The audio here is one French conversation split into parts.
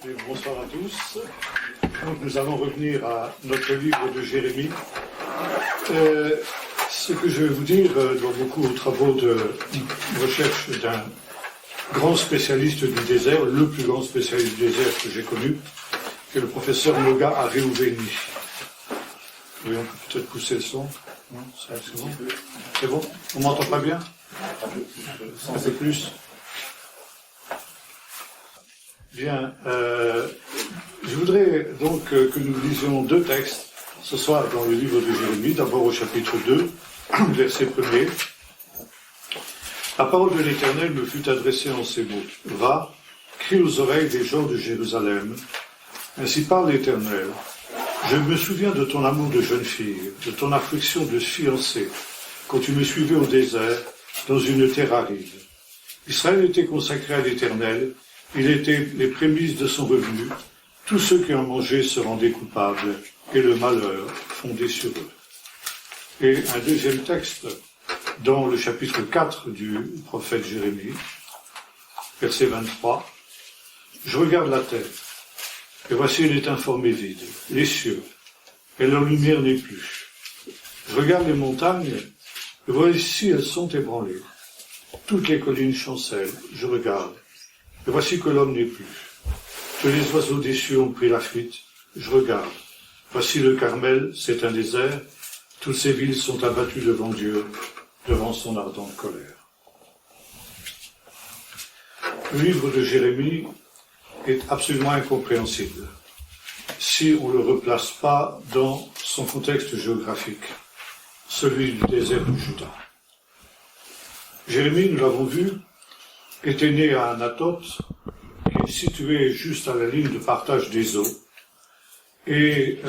Et bonsoir à tous. Donc, nous allons revenir à notre livre de Jérémie. Ce que je vais vous dire doit beaucoup aux travaux de recherche d'un grand spécialiste du désert, le plus grand spécialiste du désert que j'ai connu, qui est le professeur Noga Areuveni. Oui, on peut peut-être pousser le son. Non, c'est bon. C'est bon. On m'entend pas bien? Un peu plus. Bien, je voudrais donc que nous lisions deux textes ce soir dans le livre de Jérémie, d'abord au chapitre 2, verset 1er. La parole de l'Éternel me fut adressée en ces mots. Va, crie aux oreilles des gens de Jérusalem. Ainsi parle l'Éternel. Je me souviens de ton amour de jeune fille, de ton affection de fiancée, quand tu me suivais au désert, dans une terre aride. Israël était consacré à l'Éternel. Il était les prémices de son revenu. Tous ceux qui en mangeaient se rendaient coupables, et le malheur fondait sur eux. Et un deuxième texte, dans le chapitre 4 du prophète Jérémie, verset 23. Je regarde la terre, et voici elle est informée vide, les cieux, et leur lumière n'est plus. Je regarde les montagnes, et voici elles sont ébranlées. Toutes les collines chancellent, je regarde. Et voici que l'homme n'est plus. Que les oiseaux des cieux ont pris la fuite. Je regarde. Voici le Carmel, c'est un désert. Toutes ces villes sont abattues devant Dieu, devant son ardente colère. Le livre de Jérémie est absolument incompréhensible si on ne le replace pas dans son contexte géographique, celui du désert de Juda. Jérémie, nous l'avons vu, était né à Anathoth, qui est situé juste à la ligne de partage des eaux. Et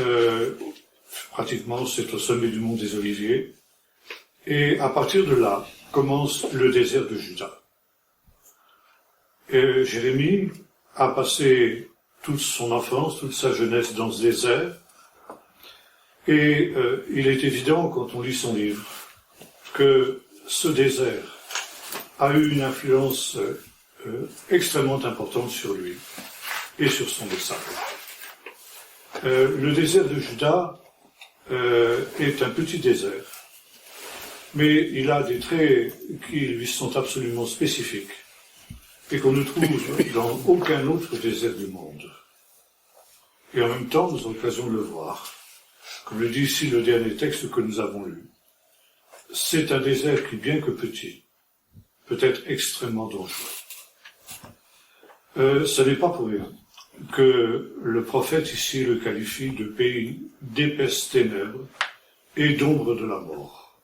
pratiquement, c'est au sommet du mont des Oliviers. Et à partir de là, commence le désert de Juda. Et Jérémie a passé toute son enfance, toute sa jeunesse dans ce désert. Et il est évident, quand on lit son livre, que ce désert a eu une influence extrêmement importante sur lui et sur son message. Le désert de Juda est un petit désert, mais il a des traits qui lui sont absolument spécifiques et qu'on ne trouve dans aucun autre désert du monde. Et en même temps, nous avons l'occasion de le voir. Comme le dit ici le dernier texte que nous avons lu, c'est un désert qui, bien que petit, peut être extrêmement dangereux. Ce n'est pas pour rien que le prophète ici le qualifie de pays d'épaisses ténèbres et d'ombre de la mort.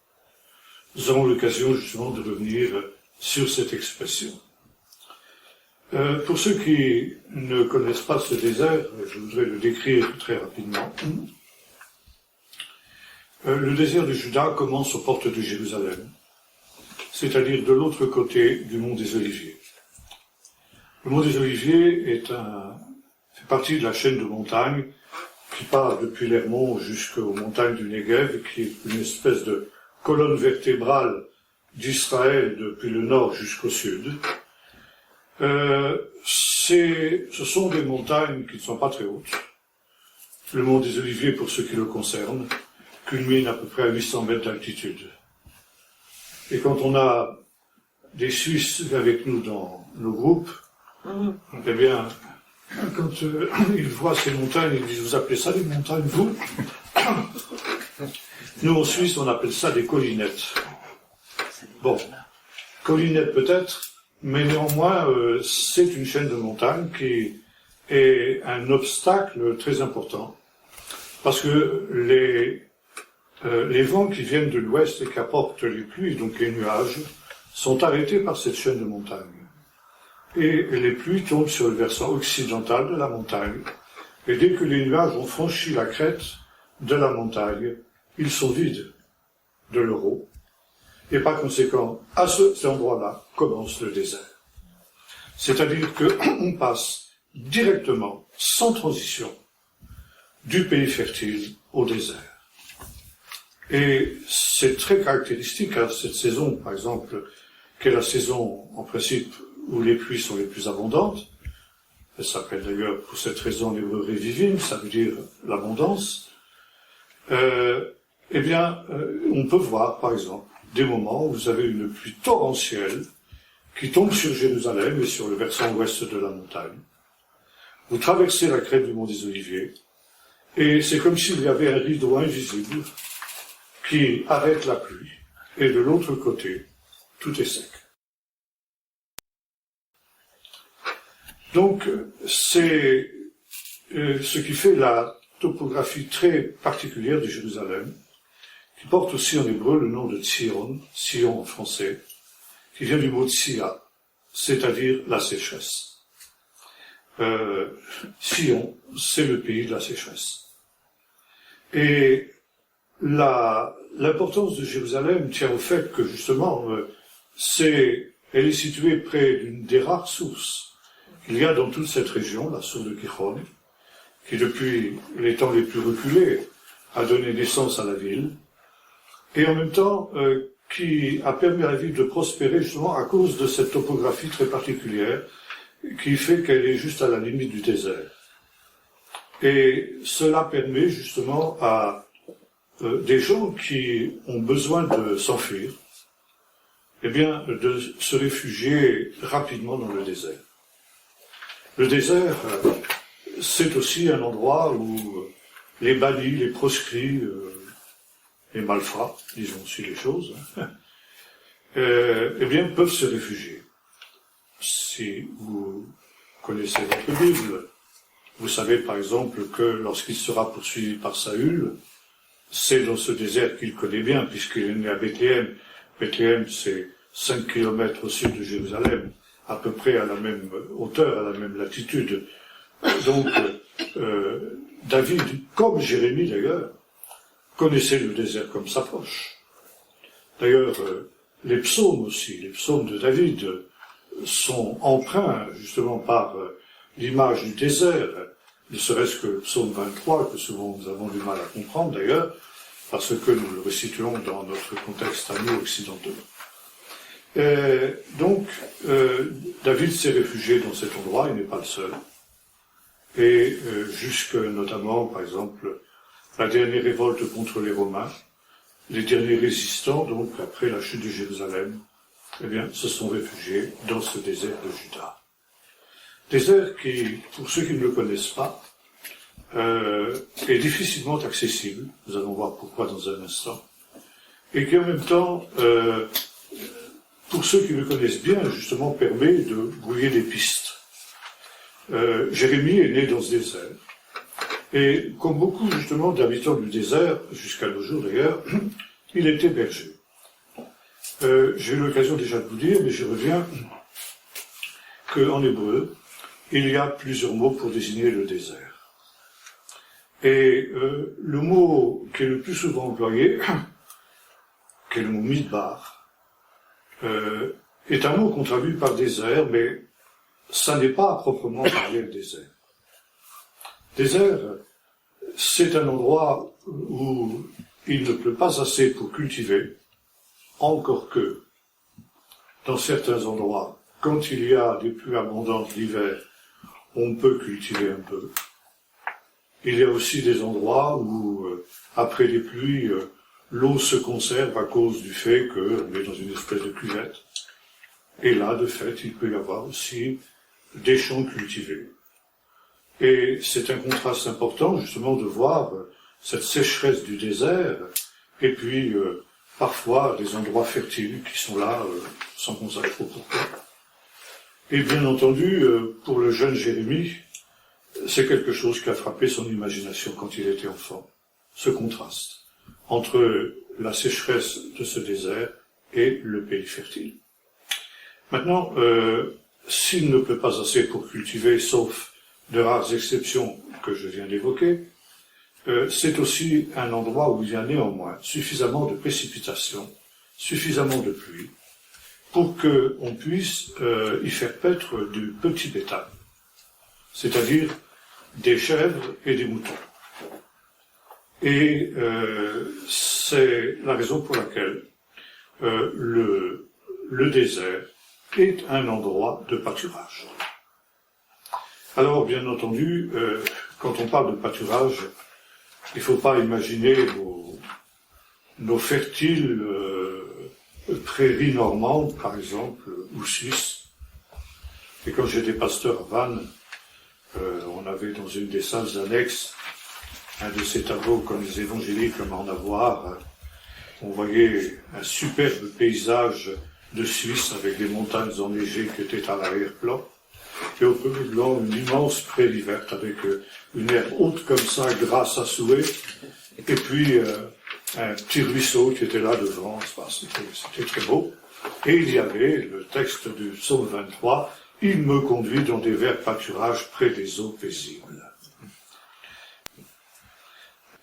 Nous aurons l'occasion justement de revenir sur cette expression. Pour ceux qui ne connaissent pas ce désert, je voudrais le décrire très rapidement. Le désert de Juda commence aux portes de Jérusalem, c'est-à-dire de l'autre côté du mont des Oliviers. Le mont des Oliviers fait partie de la chaîne de montagnes qui part depuis l'Hermon jusqu'aux montagnes du Negev, qui est une espèce de colonne vertébrale d'Israël depuis le nord jusqu'au sud. Ce sont des montagnes qui ne sont pas très hautes. Le mont des Oliviers, pour ceux qui le concernent, culmine à peu près à 800 mètres d'altitude. Et quand on a des Suisses avec nous dans nos groupes, eh bien, quand ils voient ces montagnes, ils disent « Vous appelez ça des montagnes, vous ?» Nous, en Suisse, on appelle ça des collinettes. Bon, collinettes peut-être, mais néanmoins, c'est une chaîne de montagnes qui est un obstacle très important, parce que les vents qui viennent de l'ouest et qui apportent les pluies, donc les nuages, sont arrêtés par cette chaîne de montagnes. Et les pluies tombent sur le versant occidental de la montagne. Et dès que les nuages ont franchi la crête de la montagne, ils sont vides de leur eau. Et par conséquent, à cet endroit-là commence le désert. C'est-à-dire qu'on passe directement, sans transition, du pays fertile au désert. Et c'est très caractéristique à cette saison, par exemple, qui est la saison, en principe, où les pluies sont les plus abondantes. Elle s'appelle d'ailleurs pour cette raison en hébreu Revivim, ça veut dire l'abondance. On peut voir, par exemple, des moments où vous avez une pluie torrentielle qui tombe sur Jérusalem et sur le versant ouest de la montagne. Vous traversez la crête du mont des Oliviers, et c'est comme s'il y avait un rideau invisible qui arrête la pluie, et de l'autre côté, tout est sec. Donc, c'est ce qui fait la topographie très particulière de Jérusalem, qui porte aussi en hébreu le nom de Sion, Sion en français, qui vient du mot Tsia, c'est-à-dire la sécheresse. Sion, c'est le pays de la sécheresse. Et l'importance de Jérusalem tient au fait que, justement, elle est située près d'une des rares sources qu'il y a dans toute cette région, la source de Gihon, qui depuis les temps les plus reculés a donné naissance à la ville, et en même temps qui a permis à la ville de prospérer justement à cause de cette topographie très particulière qui fait qu'elle est juste à la limite du désert. Et cela permet justement à des gens qui ont besoin de s'enfuir, eh bien, de se réfugier rapidement dans le désert. Le désert, c'est aussi un endroit où les bannis, les proscrits, les malfrats, disons aussi les choses, eh bien, peuvent se réfugier. Si vous connaissez votre Bible, vous savez par exemple que lorsqu'il sera poursuivi par Saül, c'est dans ce désert qu'il connaît bien, puisqu'il est né à Bethléem. Bethléem, c'est 5 kilomètres au sud de Jérusalem, à peu près à la même hauteur, à la même latitude. Donc, David, comme Jérémie d'ailleurs, connaissait le désert comme sa poche. D'ailleurs, les psaumes aussi, les psaumes de David, sont empreints justement par l'image du désert, ne serait-ce que le psaume 23, que souvent nous avons du mal à comprendre d'ailleurs, parce que nous le resituons dans notre contexte à nous occidentaux. David s'est réfugié dans cet endroit, il n'est pas le seul. Et jusque notamment, par exemple, la dernière révolte contre les Romains, les derniers résistants, donc après la chute de Jérusalem, eh bien, se sont réfugiés dans ce désert de Juda. Désert qui, pour ceux qui ne le connaissent pas, est difficilement accessible, nous allons voir pourquoi dans un instant, et qui en même temps, pour ceux qui le connaissent bien, justement permet de brouiller des pistes. Jérémie est né dans ce désert, et comme beaucoup justement d'habitants du désert, jusqu'à nos jours d'ailleurs, il était berger. J'ai eu l'occasion déjà de vous dire, mais j'y reviens, qu'en hébreu, il y a plusieurs mots pour désigner le désert. Et le mot qui est le plus souvent employé, qui est le mot midbar, est un mot qu'on traduit par désert, mais ça n'est pas à proprement parler le désert. Désert, c'est un endroit où il ne pleut pas assez pour cultiver, encore que, dans certains endroits, quand il y a des pluies abondantes l'hiver, on peut cultiver un peu. Il y a aussi des endroits où, après les pluies, l'eau se conserve à cause du fait qu'on est dans une espèce de cuvette. Et là, de fait, il peut y avoir aussi des champs cultivés. Et c'est un contraste important, justement, de voir cette sécheresse du désert, et puis parfois des endroits fertiles qui sont là, sans qu'on sache trop pourquoi. Et bien entendu, pour le jeune Jérémie, c'est quelque chose qui a frappé son imagination quand il était enfant, ce contraste entre la sécheresse de ce désert et le pays fertile. Maintenant, s'il ne pleut pas assez pour cultiver, sauf de rares exceptions que je viens d'évoquer, c'est aussi un endroit où il y a néanmoins suffisamment de précipitations, suffisamment de pluie, pour qu'on puisse y faire paître du petit bétail, c'est-à-dire des chèvres et des moutons. Et c'est la raison pour laquelle le désert est un endroit de pâturage. Alors, bien entendu, quand on parle de pâturage, il ne faut pas imaginer nos fertiles prairies normandes, par exemple, ou suisses. Et quand j'étais pasteur à Vannes, on avait dans une des salles annexes un de ces tableaux comme les évangéliques comme en avoir. On voyait un superbe paysage de Suisse avec des montagnes enneigées qui étaient à l'arrière-plan. Et au premier plan, une immense prairie verte avec une herbe haute comme ça, grasse à souhait. Et puis un petit ruisseau qui était là devant. Enfin, c'était très beau. Et il y avait le texte du psaume 23, « Il me conduit dans des verts pâturages près des eaux paisibles ».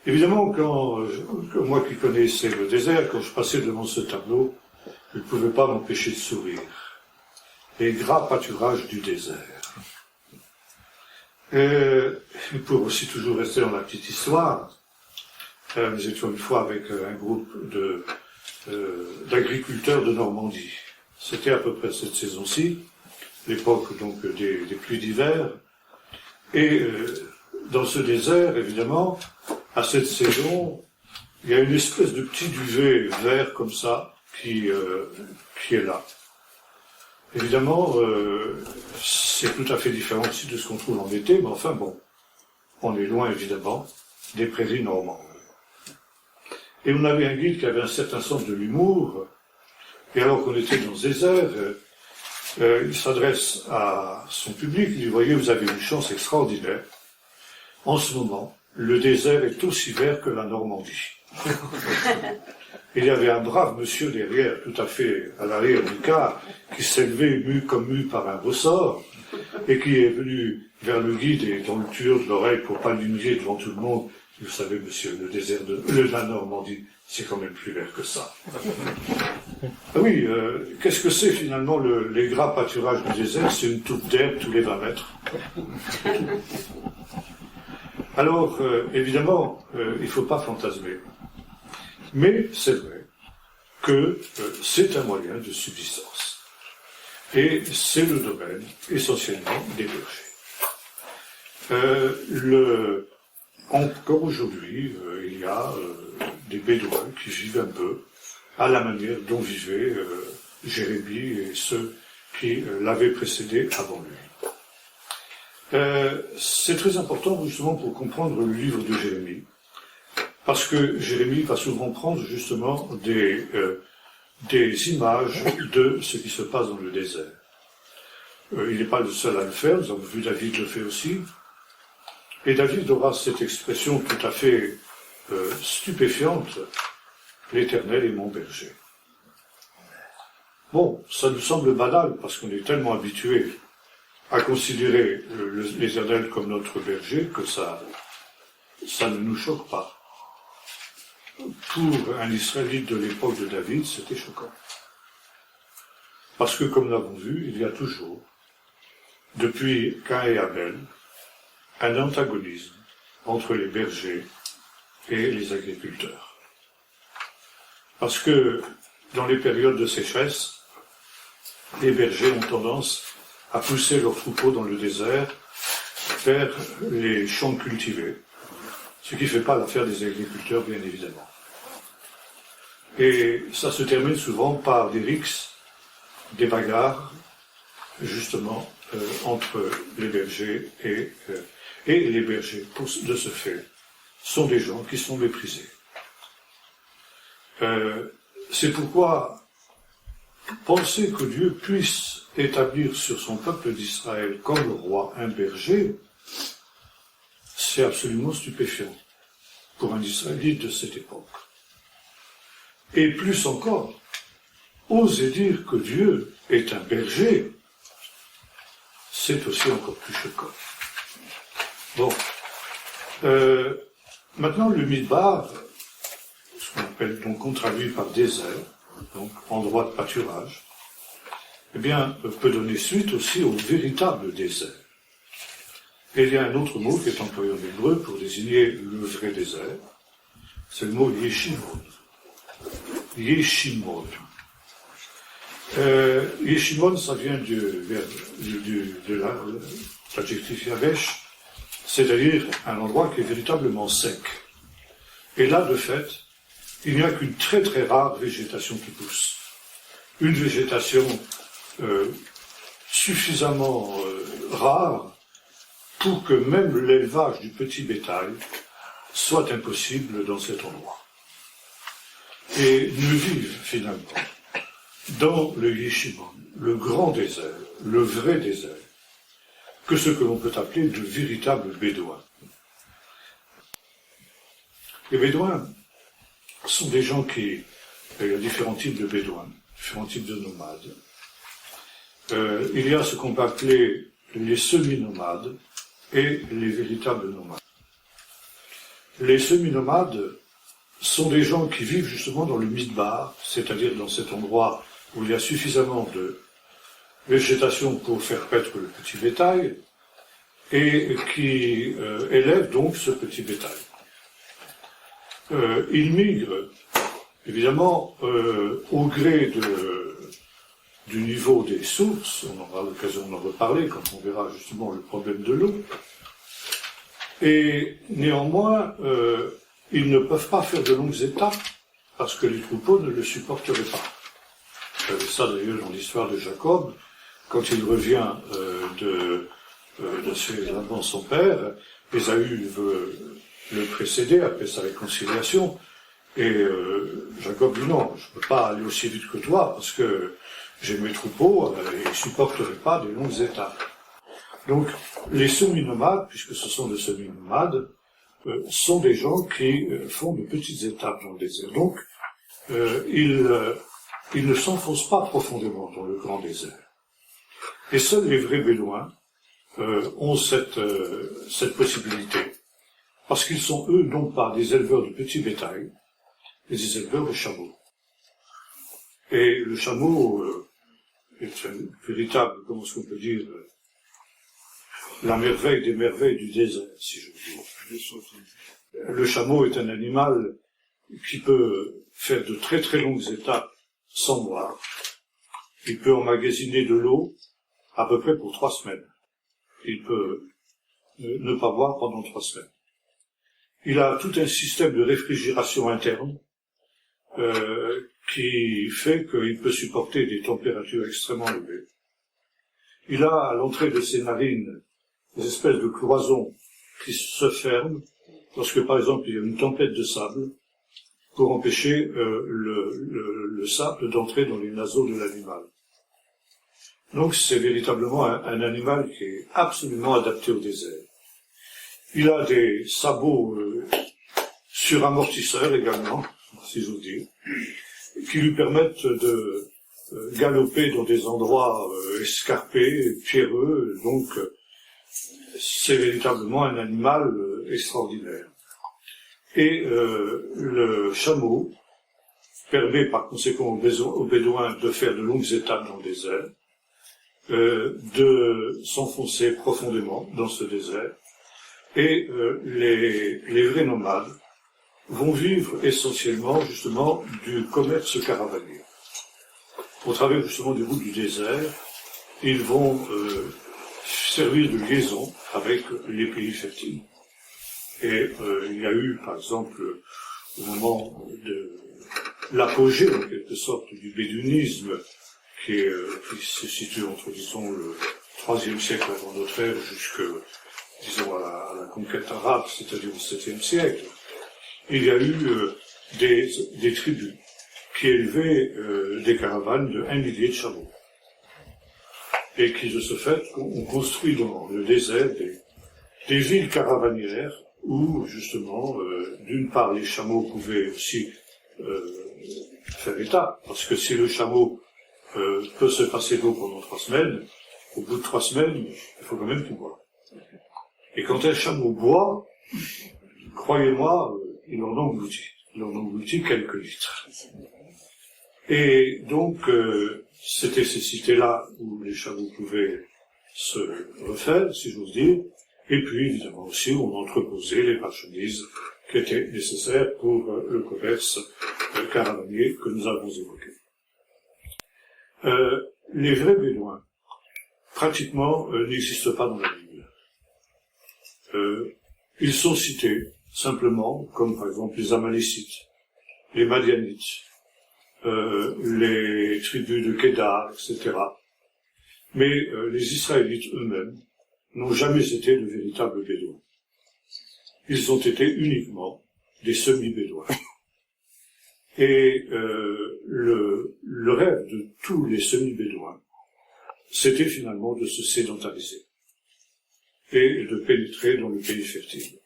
Évidemment, quand moi qui connaissais le désert, quand je passais devant ce tableau, je ne pouvais pas m'empêcher de sourire. Les gras pâturages du désert. Pour aussi toujours rester dans la petite histoire, nous étions une fois avec un groupe d'agriculteurs de Normandie. C'était à peu près cette saison-ci, l'époque donc des pluies d'hiver. Et dans ce désert, évidemment, à cette saison, il y a une espèce de petit duvet vert comme ça qui est là. Évidemment, c'est tout à fait différent aussi de ce qu'on trouve en été, mais enfin bon, on est loin évidemment des prairies normandes. Et on avait un guide qui avait un certain sens de l'humour, et alors qu'on était dans ce désert, il s'adresse à son public, il dit, voyez, vous avez une chance extraordinaire. En ce moment, le désert est aussi vert que la Normandie. Il y avait un brave monsieur derrière, tout à fait à l'arrière du car, qui s'est levé mu par un ressort, et qui est venu vers le guide et dans le tuyau de l'oreille pour pas l'humilier devant tout le monde. Vous savez, monsieur, le désert de la Normandie, c'est quand même plus vert que ça. Ah oui, qu'est-ce que c'est finalement les gras pâturages du désert? C'est une toupe d'herbe tous les 20 mètres. Alors, évidemment, il ne faut pas fantasmer. Mais c'est vrai que c'est un moyen de subsistance. Et c'est le domaine, essentiellement, des bergers. Encore aujourd'hui, il y a des Bédouins qui vivent un peu à la manière dont vivaient Jérémie et ceux qui l'avaient précédé avant lui. C'est très important justement pour comprendre le livre de Jérémie, parce que Jérémie va souvent prendre justement des images de ce qui se passe dans le désert. Il n'est pas le seul à le faire, nous avons vu David le fait aussi, et David aura cette expression tout à fait stupéfiante, « L'Éternel est mon berger ». Bon, ça nous semble banal, parce qu'on est tellement habitué à considérer l'Éternel comme notre berger que ça ne nous choque pas. Pour un Israélite de l'époque de David, c'était choquant. Parce que, comme nous l'avons vu, il y a toujours, depuis Caïn et Abel, un antagonisme entre les bergers et les agriculteurs. Parce que, dans les périodes de sécheresse, les bergers ont tendance à pousser leurs troupeaux dans le désert vers les champs cultivés, ce qui ne fait pas l'affaire des agriculteurs, bien évidemment. Et ça se termine souvent par des rixes, des bagarres, justement, entre les bergers et les bergers, de ce fait, sont des gens qui sont méprisés. C'est pourquoi penser que Dieu puisse établir sur son peuple d'Israël comme roi un berger, c'est absolument stupéfiant pour un Israélite de cette époque. Et plus encore, oser dire que Dieu est un berger, c'est aussi encore plus choquant. Bon. Maintenant, le Midbar, ce qu'on appelle donc, qu'on traduit par désert, donc endroit de pâturage, eh bien, peut donner suite aussi au véritable désert. Et il y a un autre mot qui est employé en hébreu pour désigner le vrai désert, c'est le mot Yeshimon. Yeshimon. Yeshimon, ça vient l'adjectif yavesh, c'est-à-dire un endroit qui est véritablement sec. Et là, de fait, il n'y a qu'une très très rare végétation qui pousse. Une végétation suffisamment rare pour que même l'élevage du petit bétail soit impossible dans cet endroit. Et ne vivent finalement dans le Yeshimon, le grand désert, le vrai désert, que ce que l'on peut appeler de véritables bédouins. Les bédouins sont des gens qui... Il y a différents types de bédouins, différents types de nomades. Il y a ce qu'on peut appeler les semi-nomades et les véritables nomades. Les semi-nomades sont des gens qui vivent justement dans le midbar, c'est-à-dire dans cet endroit où il y a suffisamment de végétation pour faire paître le petit bétail, et qui élèvent donc ce petit bétail. Ils migrent, évidemment, au gré du niveau des sources, on aura l'occasion d'en reparler quand on verra justement le problème de l'eau, et néanmoins, ils ne peuvent pas faire de longues étapes, parce que les troupeaux ne le supporteraient pas. Vous savez ça d'ailleurs dans l'histoire de Jacob, quand il revient de chez Laban son père, Ésaü veut le précéder après sa réconciliation, et Jacob dit non, je ne peux pas aller aussi vite que toi, parce que j'ai mes troupeaux, et ils ne supporteraient pas des longues étapes. Donc, les semi-nomades, puisque ce sont des semi-nomades, sont des gens qui font de petites étapes dans le désert. Donc, ils ne s'enfoncent pas profondément dans le grand désert. Et seuls les vrais bédouins ont cette possibilité. Parce qu'ils sont, eux, non pas des éleveurs de petits bétail, mais des éleveurs de chameaux. Et le chameau est un véritable, comment est-ce qu'on peut dire, la merveille des merveilles du désert, si je veux dire. Le chameau est un animal qui peut faire de très très longues étapes sans boire. Il peut emmagasiner de l'eau à peu près pour 3 semaines. Il peut ne pas boire pendant 3 semaines. Il a tout un système de réfrigération interne qui fait qu'il peut supporter des températures extrêmement élevées. Il a à l'entrée de ses narines des espèces de cloisons qui se ferment lorsque, par exemple, il y a une tempête de sable pour empêcher le sable d'entrer dans les naseaux de l'animal. Donc c'est véritablement un animal qui est absolument adapté au désert. Il a des sabots suramortisseurs également, si j'ose dire, qui lui permettent de galoper dans des endroits escarpés, pierreux, donc c'est véritablement un animal extraordinaire. Et le chameau permet par conséquent aux bédouins de faire de longues étapes dans le désert, de s'enfoncer profondément dans ce désert, et les vrais nomades vont vivre essentiellement justement du commerce caravanier. Au travers justement des routes du désert, ils vont servir de liaison avec les pays fertiles. Et il y a eu, par exemple, au moment de l'apogée, en quelque sorte, du bédouinisme, qui se situe entre, disons, le IIIe siècle avant notre ère jusque, disons, à la conquête arabe, c'est-à-dire au VIIe siècle, il y a eu des tribus qui élevaient des caravanes de 1 millier de chameaux. Et qui, de ce fait, ont construit dans le désert des villes caravanières où, justement, d'une part, les chameaux pouvaient aussi faire état, parce que si le chameau peut se passer d'eau pendant 3 semaines, au bout de 3 semaines, il faut quand même qu'il boive. Et quand un chameau boit, croyez-moi, il en engloutit. Il en engloutit quelques litres. Et donc, c'était ces cités-là où les chameaux pouvaient se refaire, si j'ose dire, et puis évidemment aussi on entreposait les marchandises qui étaient nécessaires pour le commerce caravanier que nous avons évoqué. Les vrais bédouins, pratiquement, n'existent pas dans la Bible. ils sont cités simplement, comme par exemple les Amalécites, les Madianites, les tribus de Kédar, etc. Mais les Israélites eux-mêmes n'ont jamais été de véritables Bédouins. Ils ont été uniquement des semi-Bédouins. Et le rêve de tous les semi-Bédouins, c'était finalement de se sédentariser et de pénétrer dans le pays fertile.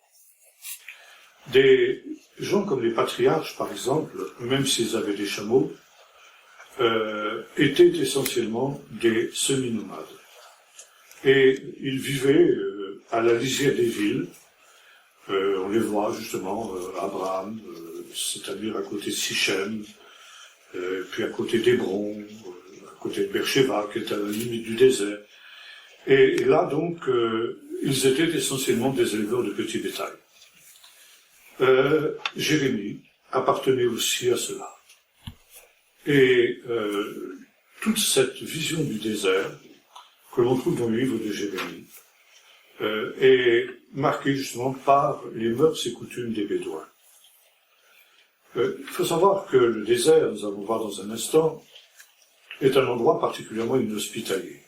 Des gens comme les patriarches, par exemple, même s'ils avaient des chameaux, étaient essentiellement des semi-nomades. Et ils vivaient à la lisière des villes. On les voit justement, Abraham, c'est-à-dire à côté de Sichem, puis à côté d'Hébron, à côté de Beersheba, qui est à la limite du désert. Et là donc, ils étaient essentiellement des éleveurs de petits bétail. Jérémie appartenait aussi à cela. Et toute cette vision du désert que l'on trouve dans le livre de Jérémie est marquée justement par les mœurs et coutumes des Bédouins. Il faut savoir que le désert, nous allons voir dans un instant, est un endroit particulièrement inhospitalier.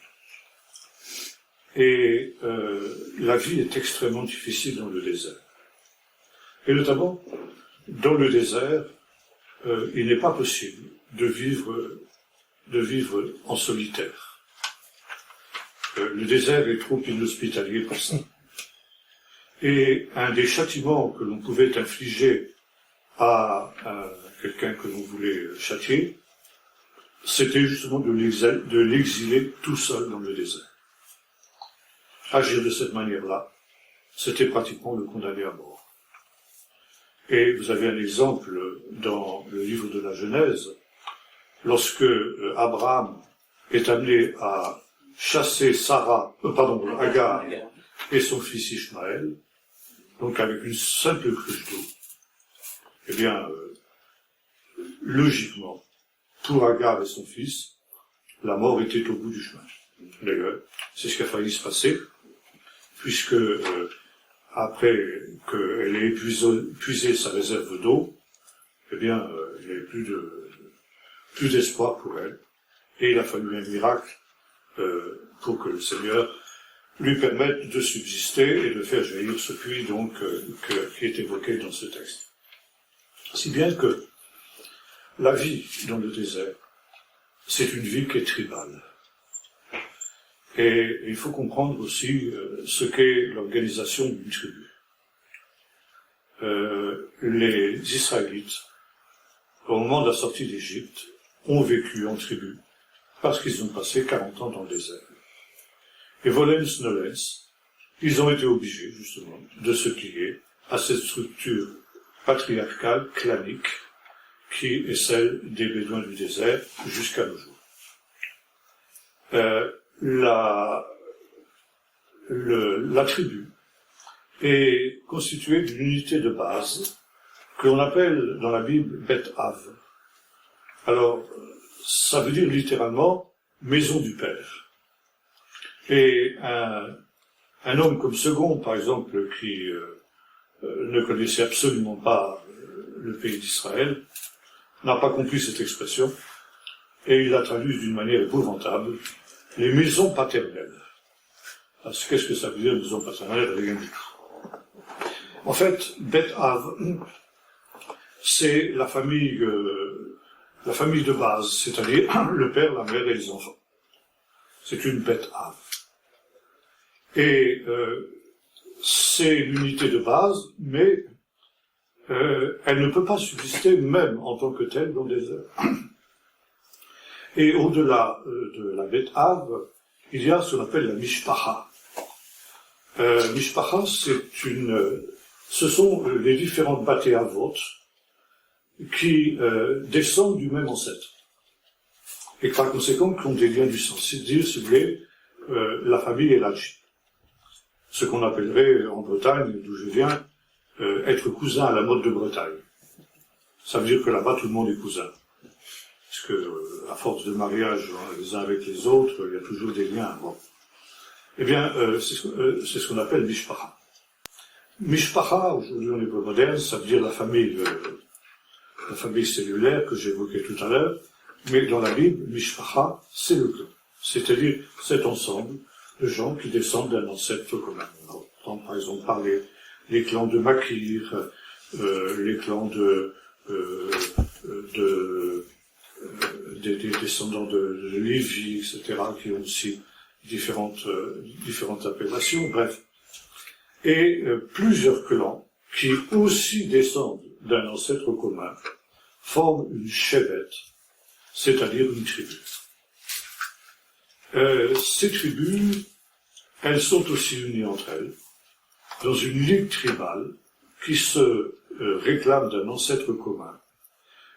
Et la vie est extrêmement difficile dans le désert. Et notamment, dans le désert, il n'est pas possible de vivre en solitaire. Le désert est trop inhospitalier pour ça. Et un des châtiments que l'on pouvait infliger à quelqu'un que l'on voulait châtier, c'était justement de l'exiler tout seul dans le désert. Agir de cette manière-là, c'était pratiquement le condamner à mort. Et vous avez un exemple dans le livre de la Genèse, lorsque Abraham est amené à chasser Agar et son fils Ishmaël, donc avec une simple cruche d'eau, eh bien, logiquement, pour Agar et son fils, la mort était au bout du chemin. D'ailleurs, c'est ce qui a failli se passer, puisque après qu'elle ait épuisé sa réserve d'eau, eh bien, il n'y avait plus d'espoir pour elle, et il a fallu un miracle pour que le Seigneur lui permette de subsister et de faire jaillir ce puits donc qui est évoqué dans ce texte. Si bien que la vie dans le désert, c'est une vie qui est tribale. Et il faut comprendre aussi ce qu'est l'organisation d'une tribu. Les Israélites, au moment de la sortie d'Égypte, ont vécu en tribu, parce qu'ils ont passé 40 ans dans le désert. Et volens nolens, ils ont été obligés, justement, de se plier à cette structure patriarcale, clanique, qui est celle des Bédouins du désert jusqu'à nos jours. La tribu est constituée d'une unité de base que l'on appelle dans la Bible Bet Av. Alors, ça veut dire littéralement maison du Père. Et un homme comme Second, par exemple, qui ne connaissait absolument pas le pays d'Israël, n'a pas compris cette expression, et il l'a traduite d'une manière épouvantable, les maisons paternelles. Parce qu'est-ce que ça veut dire, maison paternelle? Rien du tout. En fait, Bet Av, c'est la famille de base, c'est-à-dire le père, la mère et les enfants. C'est une Bet Av. Et c'est l'unité de base, mais elle ne peut pas subsister même en tant que telle dans des heures. Et au-delà de la Bet Av, il y a ce qu'on appelle la Mishpacha. Mishpacha, ce sont les différentes Baté Avot qui descendent du même ancêtre. Et par conséquent, qui ont des liens du sang. C'est-à-dire, si vous voulez, la famille élargie. Ce qu'on appellerait en Bretagne, d'où je viens, être cousin à la mode de Bretagne. Ça veut dire que là-bas, tout le monde est cousin. Parce que, à force de mariage les uns avec les autres, il y a toujours des liens. Bon. Eh bien, c'est ce qu'on appelle Mishpacha. Mishpacha, aujourd'hui en hébreu moderne, ça veut dire la famille cellulaire que j'évoquais tout à l'heure, mais dans la Bible, Mishpacha, c'est le clan. C'est-à-dire cet ensemble de gens qui descendent d'un ancêtre commun. On entend par exemple parler les clans de Makir, les clans des descendants de Lévi, etc., qui ont aussi différentes appellations, bref. Et plusieurs clans qui aussi descendent d'un ancêtre commun forment une shevet, c'est-à-dire une tribu. Ces tribus, elles sont aussi unies entre elles dans une ligue tribale qui se réclame d'un ancêtre commun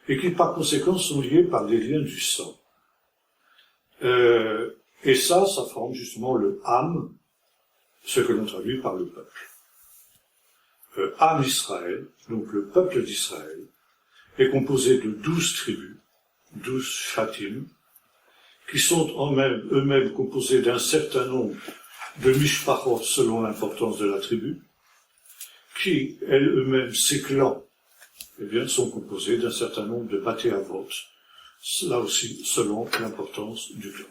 et qui par conséquent sont liées par des liens du sang. Et ça forme justement le Am, ce que l'on traduit par le peuple. Am Israël, donc le peuple d'Israël, est composé de 12 tribus, 12 shatim, qui sont eux-mêmes composés d'un certain nombre de mishpachot selon l'importance de la tribu, qui, eux-mêmes, ces clans, eh bien, sont composés d'un certain nombre de baté avot, là aussi selon l'importance du clan.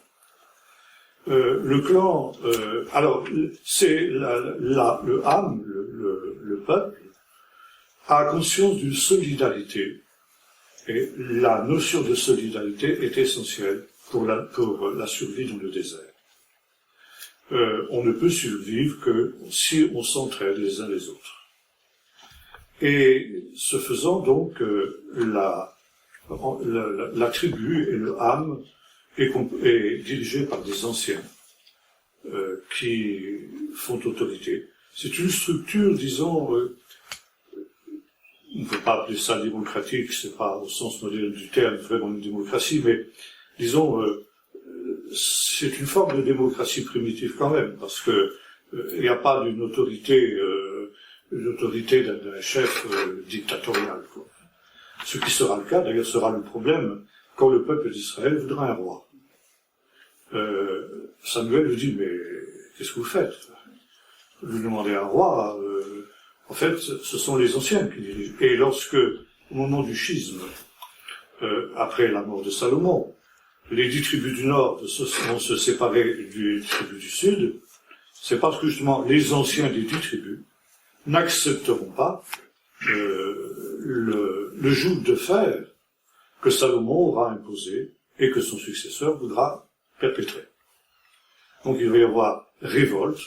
Le clan, alors, c'est le Ham, le peuple, a conscience d'une solidarité, et la notion de solidarité est essentielle pour la survie dans le désert. On ne peut survivre que si on s'entraide les uns les autres. Et ce faisant, donc, la tribu et le Ham est dirigé par des anciens qui font autorité. C'est une structure, disons, on ne peut pas appeler ça démocratique, c'est pas au sens moderne du terme vraiment une démocratie, mais disons, c'est une forme de démocratie primitive quand même, parce que il n'y a pas d'une autorité, d'un chef dictatorial, quoi. Ce qui sera le cas, d'ailleurs, sera le problème quand le peuple d'Israël voudra un roi. Samuel lui dit, mais qu'est-ce que vous faites? Vous demandez un roi, en fait, ce sont les anciens qui dirigent. Et lorsque, au moment du schisme, après la mort de Salomon, les 10 tribus du Nord vont se séparer des tribus du Sud, c'est parce que justement les anciens des 10 tribus n'accepteront pas le joug de fer que Salomon aura imposé et que son successeur voudra perpétrer. Donc il va y avoir révolte,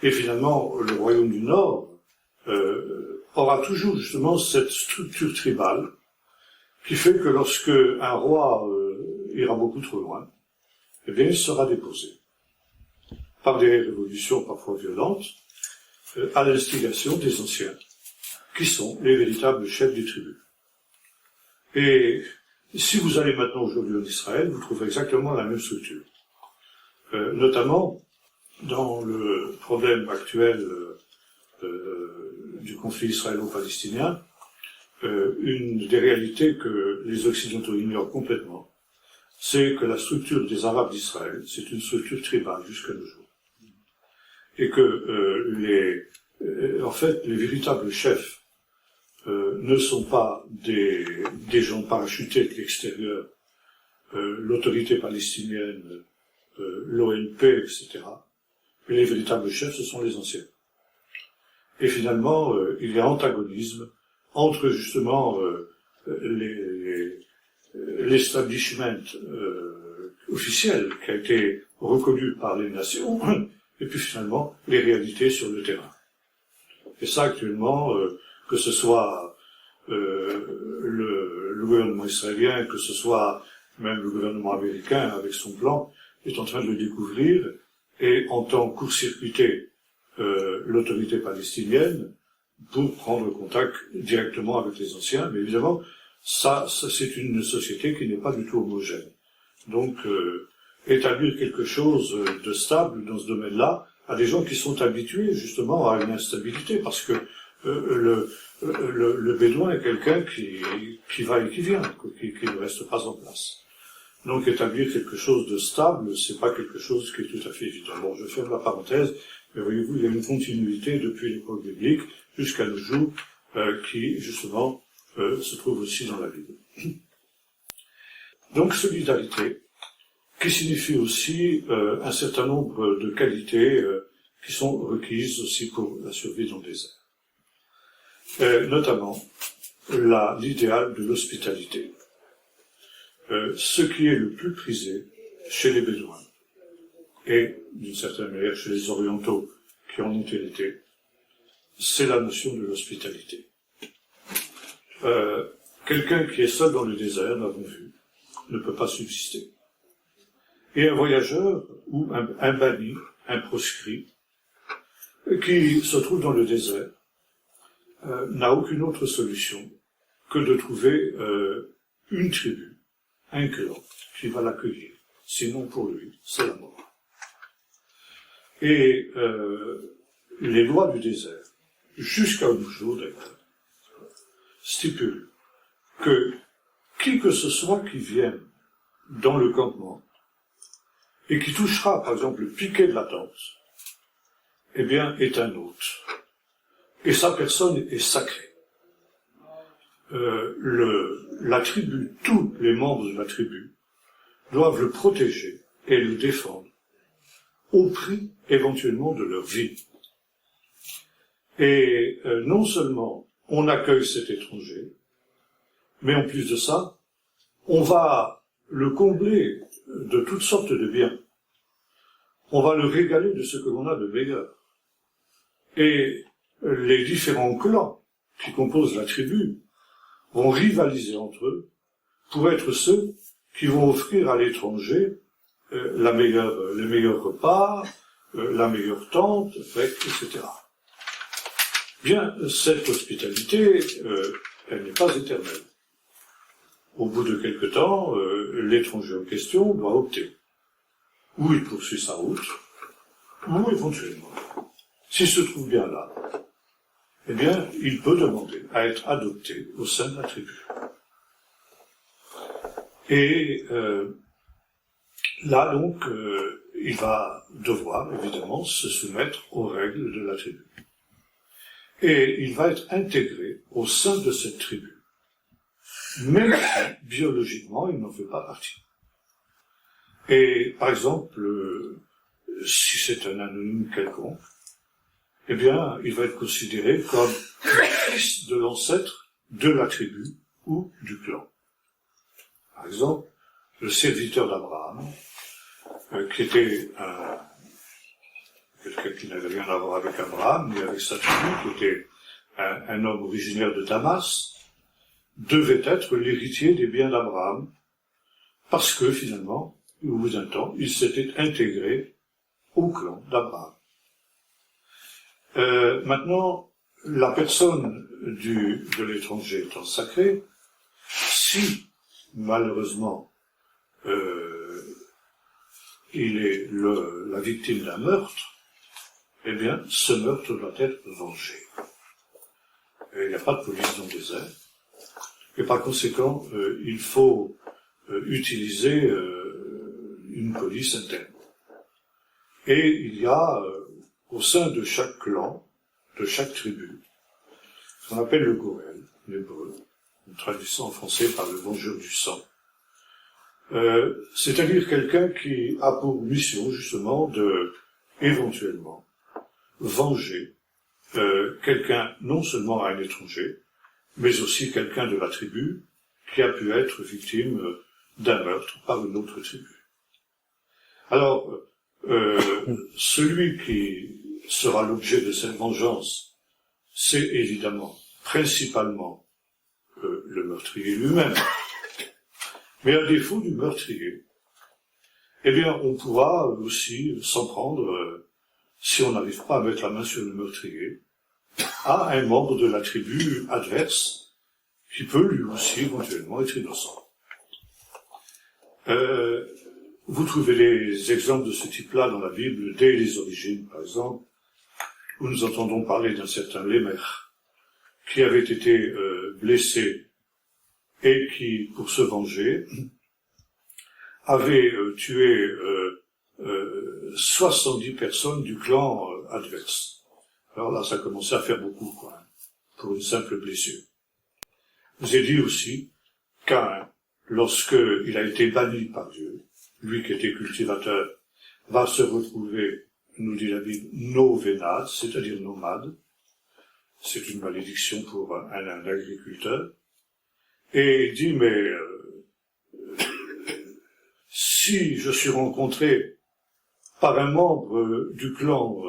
et finalement le royaume du Nord aura toujours justement cette structure tribale qui fait que lorsque un roi ira beaucoup trop loin, eh bien il sera déposé par des révolutions parfois violentes à l'instigation des anciens, qui sont les véritables chefs des tribus. Et si vous allez maintenant aujourd'hui en Israël, vous trouverez exactement la même structure. Notamment dans le problème actuel du conflit israélo-palestinien, une des réalités que les Occidentaux ignorent complètement, c'est que la structure des Arabes d'Israël, c'est une structure tribale jusqu'à nos jours. Et que en fait, les véritables chefs ne sont pas des gens parachutés de l'extérieur, l'autorité palestinienne, l'ONP, etc. Mais les véritables chefs, ce sont les anciens. Et finalement, il y a antagonisme entre justement l'establishment officiel qui a été reconnu par les nations, et puis finalement les réalités sur le terrain. Et ça actuellement, que ce soit le gouvernement israélien, que ce soit même le gouvernement américain avec son plan, est en train de le découvrir et entend court-circuiter l'autorité palestinienne pour prendre contact directement avec les anciens. Mais évidemment, ça c'est une société qui n'est pas du tout homogène. Donc, établir quelque chose de stable dans ce domaine-là à des gens qui sont habitués justement à une instabilité, parce que le bédouin est quelqu'un qui va et qui vient, qui ne reste pas en place. Donc établir quelque chose de stable, c'est pas quelque chose qui est tout à fait évident. Bon, je ferme la parenthèse, Mais voyez-vous, il y a une continuité depuis l'époque biblique jusqu'à nos jours qui, justement, se trouve aussi dans la Bible. Donc, solidarité, qui signifie aussi un certain nombre de qualités qui sont requises aussi pour la survie dans le désert. Notamment, l'idéal de l'hospitalité. Ce qui est le plus prisé chez les Bédouins, et d'une certaine manière chez les Orientaux qui en ont hérité, c'est la notion de l'hospitalité. Quelqu'un qui est seul dans le désert, nous l'avons vu, ne peut pas subsister. Et un voyageur ou un banni, un proscrit, qui se trouve dans le désert, n'a aucune autre solution que de trouver une tribu, un clan, qui va l'accueillir. Sinon, pour lui, c'est la mort. Et les lois du désert, jusqu'à nos jours d'ailleurs, stipulent que qui que ce soit qui vienne dans le campement et qui touchera, par exemple, le piquet de la tente, eh bien, est un hôte. Et sa personne est sacrée. La tribu, tous les membres de la tribu, doivent le protéger et le défendre, au prix, éventuellement, de leur vie. Et non seulement on accueille cet étranger, mais en plus de ça, on va le combler de toutes sortes de biens. On va le régaler de ce que l'on a de meilleur. Et les différents clans qui composent la tribu vont rivaliser entre eux pour être ceux qui vont offrir à l'étranger les meilleurs repas, la meilleure tente, etc. Bien, cette hospitalité, elle n'est pas éternelle. Au bout de quelque temps, l'étranger en question doit opter. Ou il poursuit sa route, ou éventuellement, s'il se trouve bien là, eh bien, il peut demander à être adopté au sein de la tribu. Et là, donc, il va devoir, évidemment, se soumettre aux règles de la tribu. Et il va être intégré au sein de cette tribu, même si, biologiquement, il n'en fait pas partie. Et, par exemple, si c'est un anonyme quelconque, eh bien, il va être considéré comme le fils de l'ancêtre de la tribu ou du clan. Par exemple, le serviteur d'Abraham, qui était quelqu'un qui n'avait rien à voir avec Abraham, mais avec sa tribu, qui était un homme originaire de Damas, devait être l'héritier des biens d'Abraham, parce que, finalement, au bout d'un temps, il s'était intégré au clan d'Abraham. Maintenant, la personne de l'étranger étant sacrée, si, malheureusement, il est la victime d'un meurtre, eh bien, ce meurtre doit être vengé. Et il n'y a pas de police dans le désert, et par conséquent, il faut utiliser une police interne. Et il y a, au sein de chaque clan, de chaque tribu, ce qu'on appelle le Gorel, l'hébreu, une traduction en français par le vengeur du sang, c'est-à-dire quelqu'un qui a pour mission, justement, de, éventuellement, venger quelqu'un, non seulement un étranger, mais aussi quelqu'un de la tribu qui a pu être victime d'un meurtre par une autre tribu. Alors, celui qui sera l'objet de cette vengeance, c'est évidemment, principalement, le meurtrier lui-même. Mais à défaut du meurtrier, eh bien, on pourra aussi s'en prendre, si on n'arrive pas à mettre la main sur le meurtrier, à un membre de la tribu adverse, qui peut lui aussi éventuellement être innocent. Vous trouvez des exemples de ce type-là dans la Bible, dès les origines, par exemple, où nous entendons parler d'un certain Lémech, qui avait été blessé et qui, pour se venger, avait tué 70 personnes du clan adverse. Alors là, ça commençait à faire beaucoup, quoi, pour une simple blessure. Je vous ai dit aussi qu'Caïn, lorsqu'il a été banni par Dieu, lui qui était cultivateur, va se retrouver, nous dit la Bible, novénade, c'est-à-dire nomade. C'est une malédiction pour un agriculteur. Et il dit, mais si je suis rencontré par un membre du clan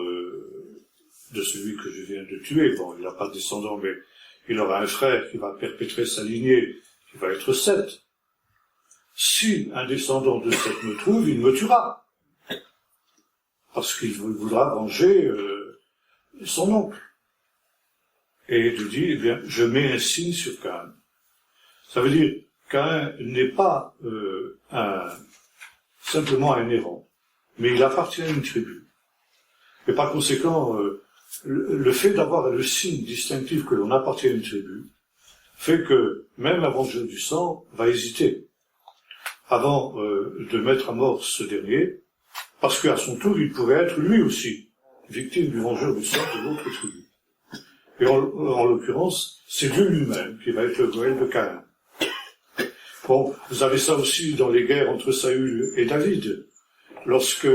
de celui que je viens de tuer, bon, il n'a pas de descendant, mais il aura un frère qui va perpétrer sa lignée, qui va être Seth. Si un descendant de Seth me trouve, il me tuera. Parce qu'il voudra venger son oncle. Et Dieu dit, eh bien, je mets un signe sur Caïn. Ça veut dire, Caïn n'est pas simplement un errant, mais il appartient à une tribu. Et par conséquent, le fait d'avoir le signe distinctif que l'on appartient à une tribu, fait que même un vengeur du sang va hésiter avant de mettre à mort ce dernier, parce qu'à son tour, il pourrait être lui aussi victime du vengeur du sang de l'autre tribu. Et en l'occurrence, c'est Dieu lui-même qui va être le Goël de Caïn. Bon, vous avez ça aussi dans les guerres entre Saül et David. Lorsque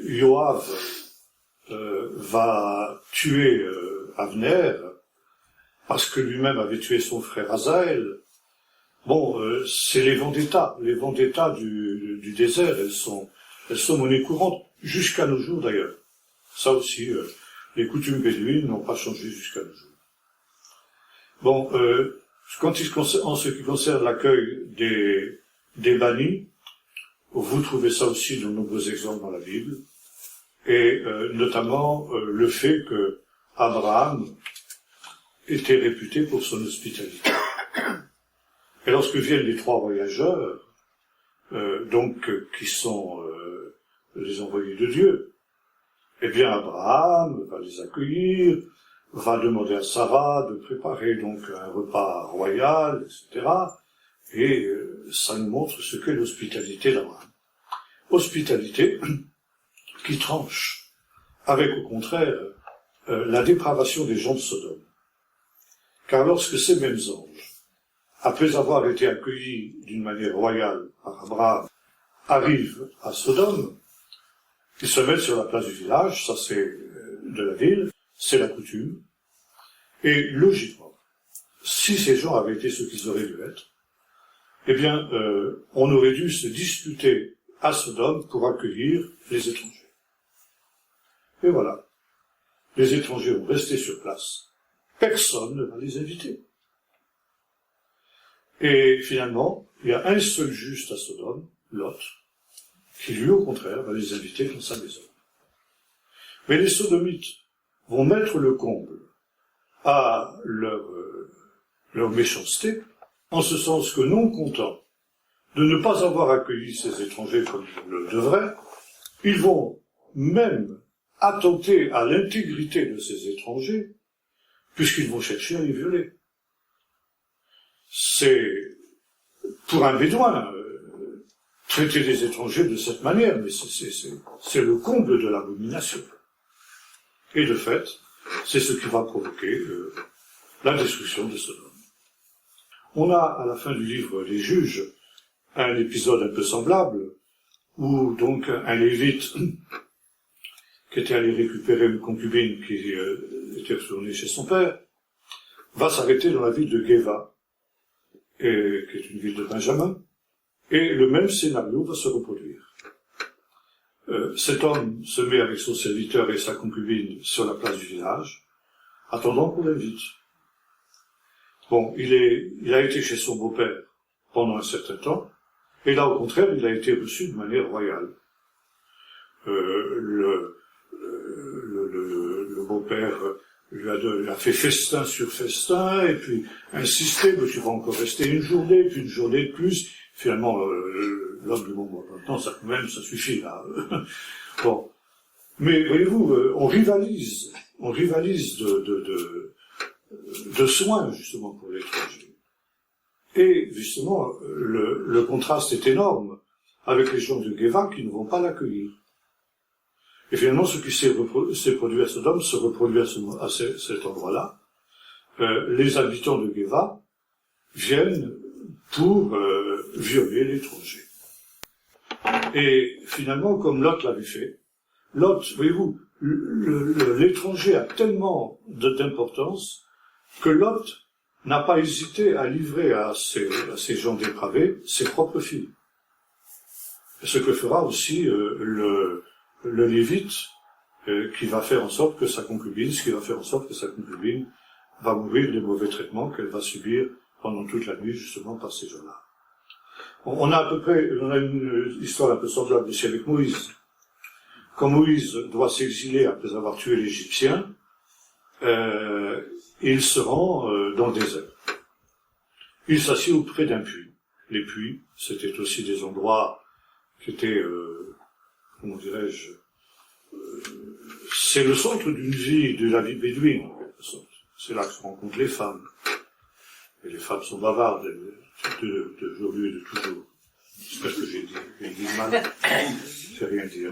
Joab va tuer Abner, parce que lui-même avait tué son frère Asaël, bon, c'est les vendettas du désert, elles sont monnaie courante, jusqu'à nos jours d'ailleurs. Ça aussi, les coutumes bédouines n'ont pas changé jusqu'à nos jours. Bon, en ce qui concerne l'accueil des bannis, vous trouvez ça aussi de nombreux exemples dans la Bible, et notamment le fait que Abraham était réputé pour son hospitalité. Et lorsque viennent les trois voyageurs, qui sont les envoyés de Dieu, eh bien Abraham va les accueillir, va demander à Sarah de préparer donc un repas royal, etc. Et ça nous montre ce qu'est l'hospitalité d'Abraham. Hospitalité qui tranche avec, au contraire, la dépravation des gens de Sodome. Car lorsque ces mêmes anges, après avoir été accueillis d'une manière royale par Abraham, arrivent à Sodome, ils se mettent sur la place du village, ça c'est de la ville, c'est la coutume, et logiquement, si ces gens avaient été ce qu'ils auraient dû être, eh bien, on aurait dû se disputer à Sodome pour accueillir les étrangers. Et voilà, les étrangers vont rester sur place, personne ne va les inviter. Et finalement, il y a un seul juste à Sodome, Lot, qui lui, au contraire, va les inviter dans sa maison. Mais les sodomites vont mettre le comble à leur méchanceté, en ce sens que, non contents de ne pas avoir accueilli ces étrangers comme ils le devraient, ils vont même attenter à l'intégrité de ces étrangers, puisqu'ils vont chercher à les violer. C'est, pour un bédouin, traiter les étrangers de cette manière, mais c'est le comble de l'abomination. Et de fait, c'est ce qui va provoquer la destruction de Sodome. On a, à la fin du livre des Juges, un épisode un peu semblable, où donc un Lévite, qui était allé récupérer une concubine qui était retournée chez son père, va s'arrêter dans la ville de Géva, qui est une ville de Benjamin, et le même scénario va se reproduire. Cet homme se met avec son serviteur et sa concubine sur la place du village, attendant qu'on l'invite. Bon, il a été chez son beau-père pendant un certain temps, et là, au contraire, il a été reçu de manière royale. Le beau-père lui a fait festin sur festin, et puis insisté, mais tu vas encore rester une journée, puis une journée de plus. Finalement, l'homme du bon, maintenant, ça suffit, là. Bon. Mais, voyez-vous, on rivalise de soins, justement, pour l'étranger. Et, justement, le contraste est énorme avec les gens de Géva qui ne vont pas l'accueillir. Et finalement, ce qui s'est produit à Sodome se reproduit à cet endroit-là. Les habitants de Geva viennent pour violer l'étranger. Et finalement, comme Lot l'avait fait, Lot, voyez-vous, l'étranger a tellement d'importance que Lot n'a pas hésité à livrer à ces gens dépravés ses propres filles. Ce que fera aussi le Lévite, qui va faire en sorte que sa concubine va mourir des mauvais traitements qu'elle va subir pendant toute la nuit, justement, par ces gens-là. On a une histoire un peu semblable ici avec Moïse. Quand Moïse doit s'exiler après avoir tué l'Égyptien, il se rend dans le désert. Il s'assied auprès d'un puits. Les puits, c'était aussi des endroits qui étaient, comment dirais-je, c'est le centre de la vie bédouine, en quelque sorte. C'est là que se rencontrent les femmes. Et les femmes sont bavardes d'aujourd'hui et de toujours. J'espère que j'ai dit mal. J'ai rien dit.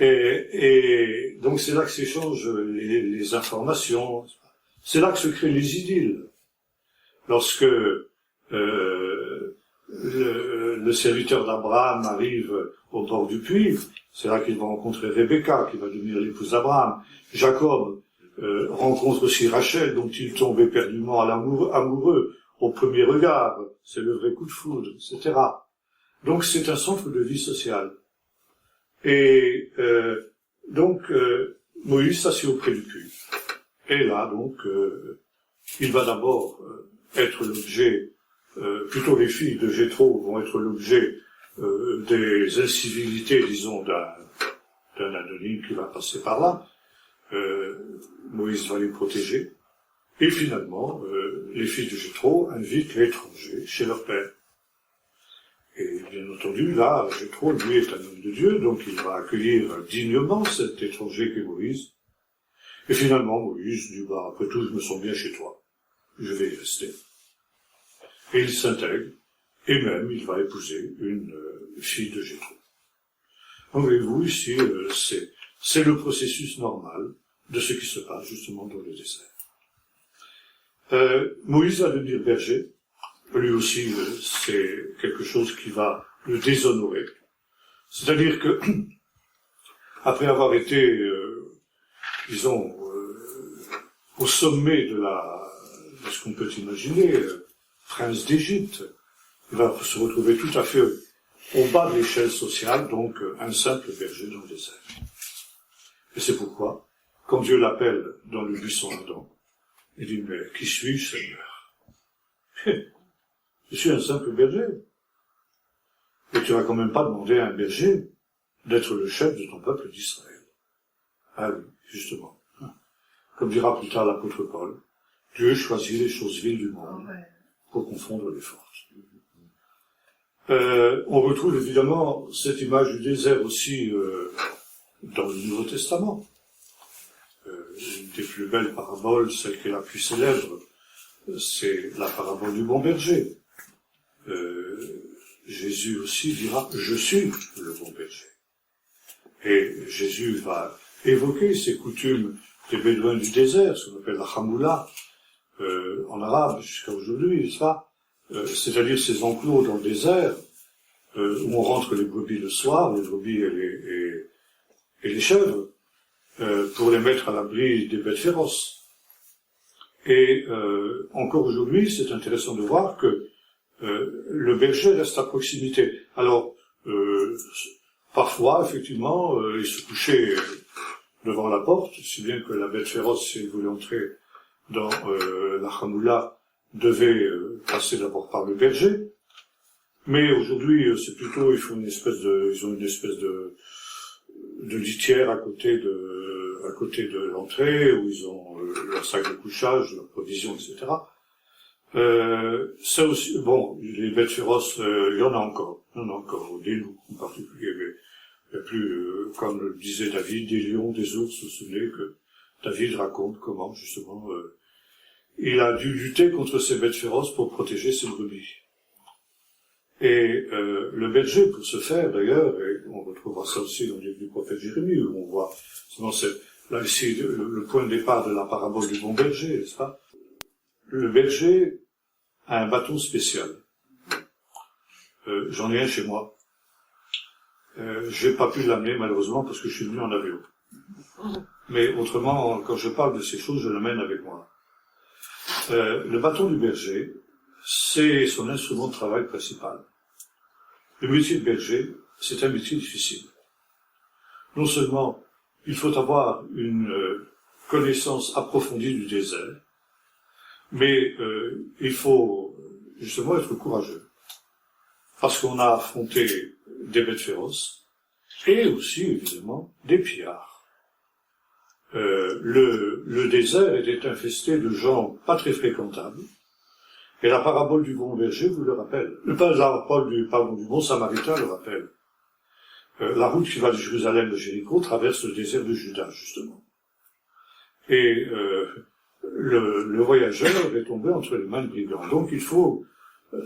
Et donc c'est là que s'échangent les informations. C'est là que se créent les idylles. Lorsque le serviteur d'Abraham arrive au bord du puits, c'est là qu'il va rencontrer Rebecca, qui va devenir l'épouse d'Abraham. Jacob rencontre aussi Rachel, dont il tombe éperdument amoureux au premier regard. C'est le vrai coup de foudre, etc. Donc c'est un centre de vie sociale. Et donc Moïse s'assied auprès du puits. Et là, donc, il va d'abord être l'objet, plutôt les filles de Jéthro vont être l'objet des incivilités, disons, d'un anonyme qui va passer par là. Moïse va les protéger. Et finalement, les filles de Jéthro invitent l'étranger chez leur père. Et bien entendu, là, Jéthro, lui, est un homme de Dieu, donc il va accueillir dignement cet étranger qu'est Moïse. Et finalement, Moïse dit, après tout, je me sens bien chez toi. Je vais y rester. Et il s'intègre, et même, il va épouser une fille de Jéthro. Donc, voyez-vous, ici, c'est le processus normal de ce qui se passe, justement, dans le désert. Moïse va devenir berger. Lui aussi, c'est quelque chose qui va le déshonorer. C'est-à-dire que, après avoir été, disons, au sommet de ce qu'on peut imaginer, prince d'Égypte, il va se retrouver tout à fait au bas de l'échelle sociale, donc un simple berger dans le désert. Et c'est pourquoi, quand Dieu l'appelle dans le buisson ardent, il dit, mais qui suis-je, Seigneur? Je suis un simple berger. Et tu vas quand même pas demander à un berger d'être le chef de ton peuple d'Israël. Ah oui, justement. Comme dira plus tard l'apôtre Paul, Dieu choisit les choses viles du monde pour confondre les forces. On retrouve évidemment cette image du désert aussi dans le Nouveau Testament. Une des plus belles paraboles, celle qui est la plus célèbre, c'est la parabole du bon berger. Jésus aussi dira « Je suis le bon berger ». Et Jésus va évoquer ces coutumes des Bédouins du désert, ce qu'on appelle la Hamoula, en arabe jusqu'à aujourd'hui, n'est-ce pas? C'est-à-dire ces enclos dans le désert, où on rentre les brebis le soir, les brebis et les chèvres, pour les mettre à l'abri des bêtes féroces. Et encore aujourd'hui, c'est intéressant de voir que le berger reste à proximité. Alors, parfois, effectivement, il se couchait devant la porte, si bien que la bête féroce, si elle voulait entrer dans la Hamoula, devait passer d'abord par le berger. Mais aujourd'hui, c'est plutôt, ils ont une espèce de litière à côté de l'entrée, où ils ont leur sac de couchage, leurs provisions, etc. Ça aussi, bon, les bêtes féroces, il y en a encore, des loups en particulier, mais il n'y a plus, comme le disait David, des lions, des ours. Vous vous souvenez que David raconte comment, justement, il a dû lutter contre ces bêtes féroces pour protéger ses brebis. Et le berger, pour ce faire d'ailleurs, et on retrouvera ça aussi dans le livre du prophète Jérémie, où on voit, c'est là ici le point de départ de la parabole du bon berger, n'est-ce pas? Le berger a un bâton spécial. J'en ai un chez moi. J'ai pas pu l'amener malheureusement parce que je suis venu en avion. Mais autrement, quand je parle de ces choses, je l'amène avec moi. Le bâton du berger, c'est son instrument de travail principal. Le métier de berger, c'est un métier difficile. Non seulement il faut avoir une connaissance approfondie du désert, mais il faut justement être courageux. Parce qu'on a affronté des bêtes féroces, et aussi, évidemment, des pillards. Le désert était infesté de gens pas très fréquentables, et la parabole du bon berger vous le rappelle. La parabole du bon samaritain le rappelle. La route qui va de Jérusalem de Jéricho traverse le désert de Juda, justement. Et le voyageur est tombé entre les mains de brigands. Donc il faut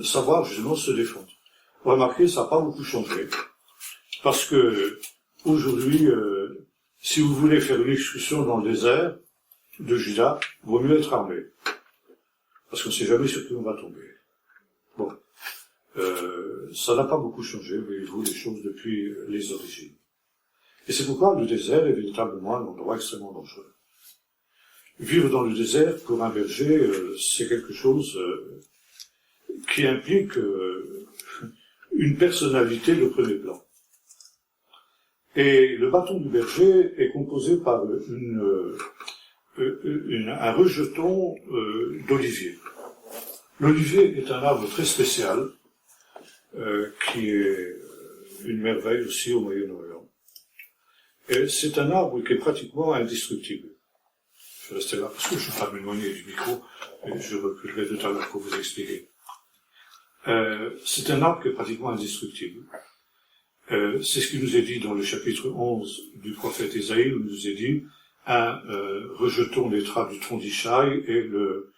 savoir justement se défendre. Remarquez, ça n'a pas beaucoup changé. Parce que aujourd'hui, si vous voulez faire une excursion dans le désert de Juda, il vaut mieux être armé. Parce qu'on ne sait jamais sur qui on va tomber. Bon. Ça n'a pas beaucoup changé, voyez-vous, les choses depuis les origines. Et c'est pourquoi le désert est véritablement un endroit extrêmement dangereux. Vivre dans le désert, pour un berger, c'est quelque chose qui implique une personnalité de premier plan. Et le bâton du berger est composé par un rejeton d'olivier. L'olivier est un arbre très spécial, qui est une merveille aussi au Moyen-Orient. Et c'est un arbre qui est pratiquement indestructible. Je vais rester là parce que je ne vais pas m'éloigner du micro, et je reculerai tout à l'heure pour vous expliquer. C'est un arbre qui est pratiquement indestructible. C'est ce qui nous est dit dans le chapitre 11 du prophète Ésaïe, où il nous est dit un rejeton des trappes du tronc d'Ishaï et le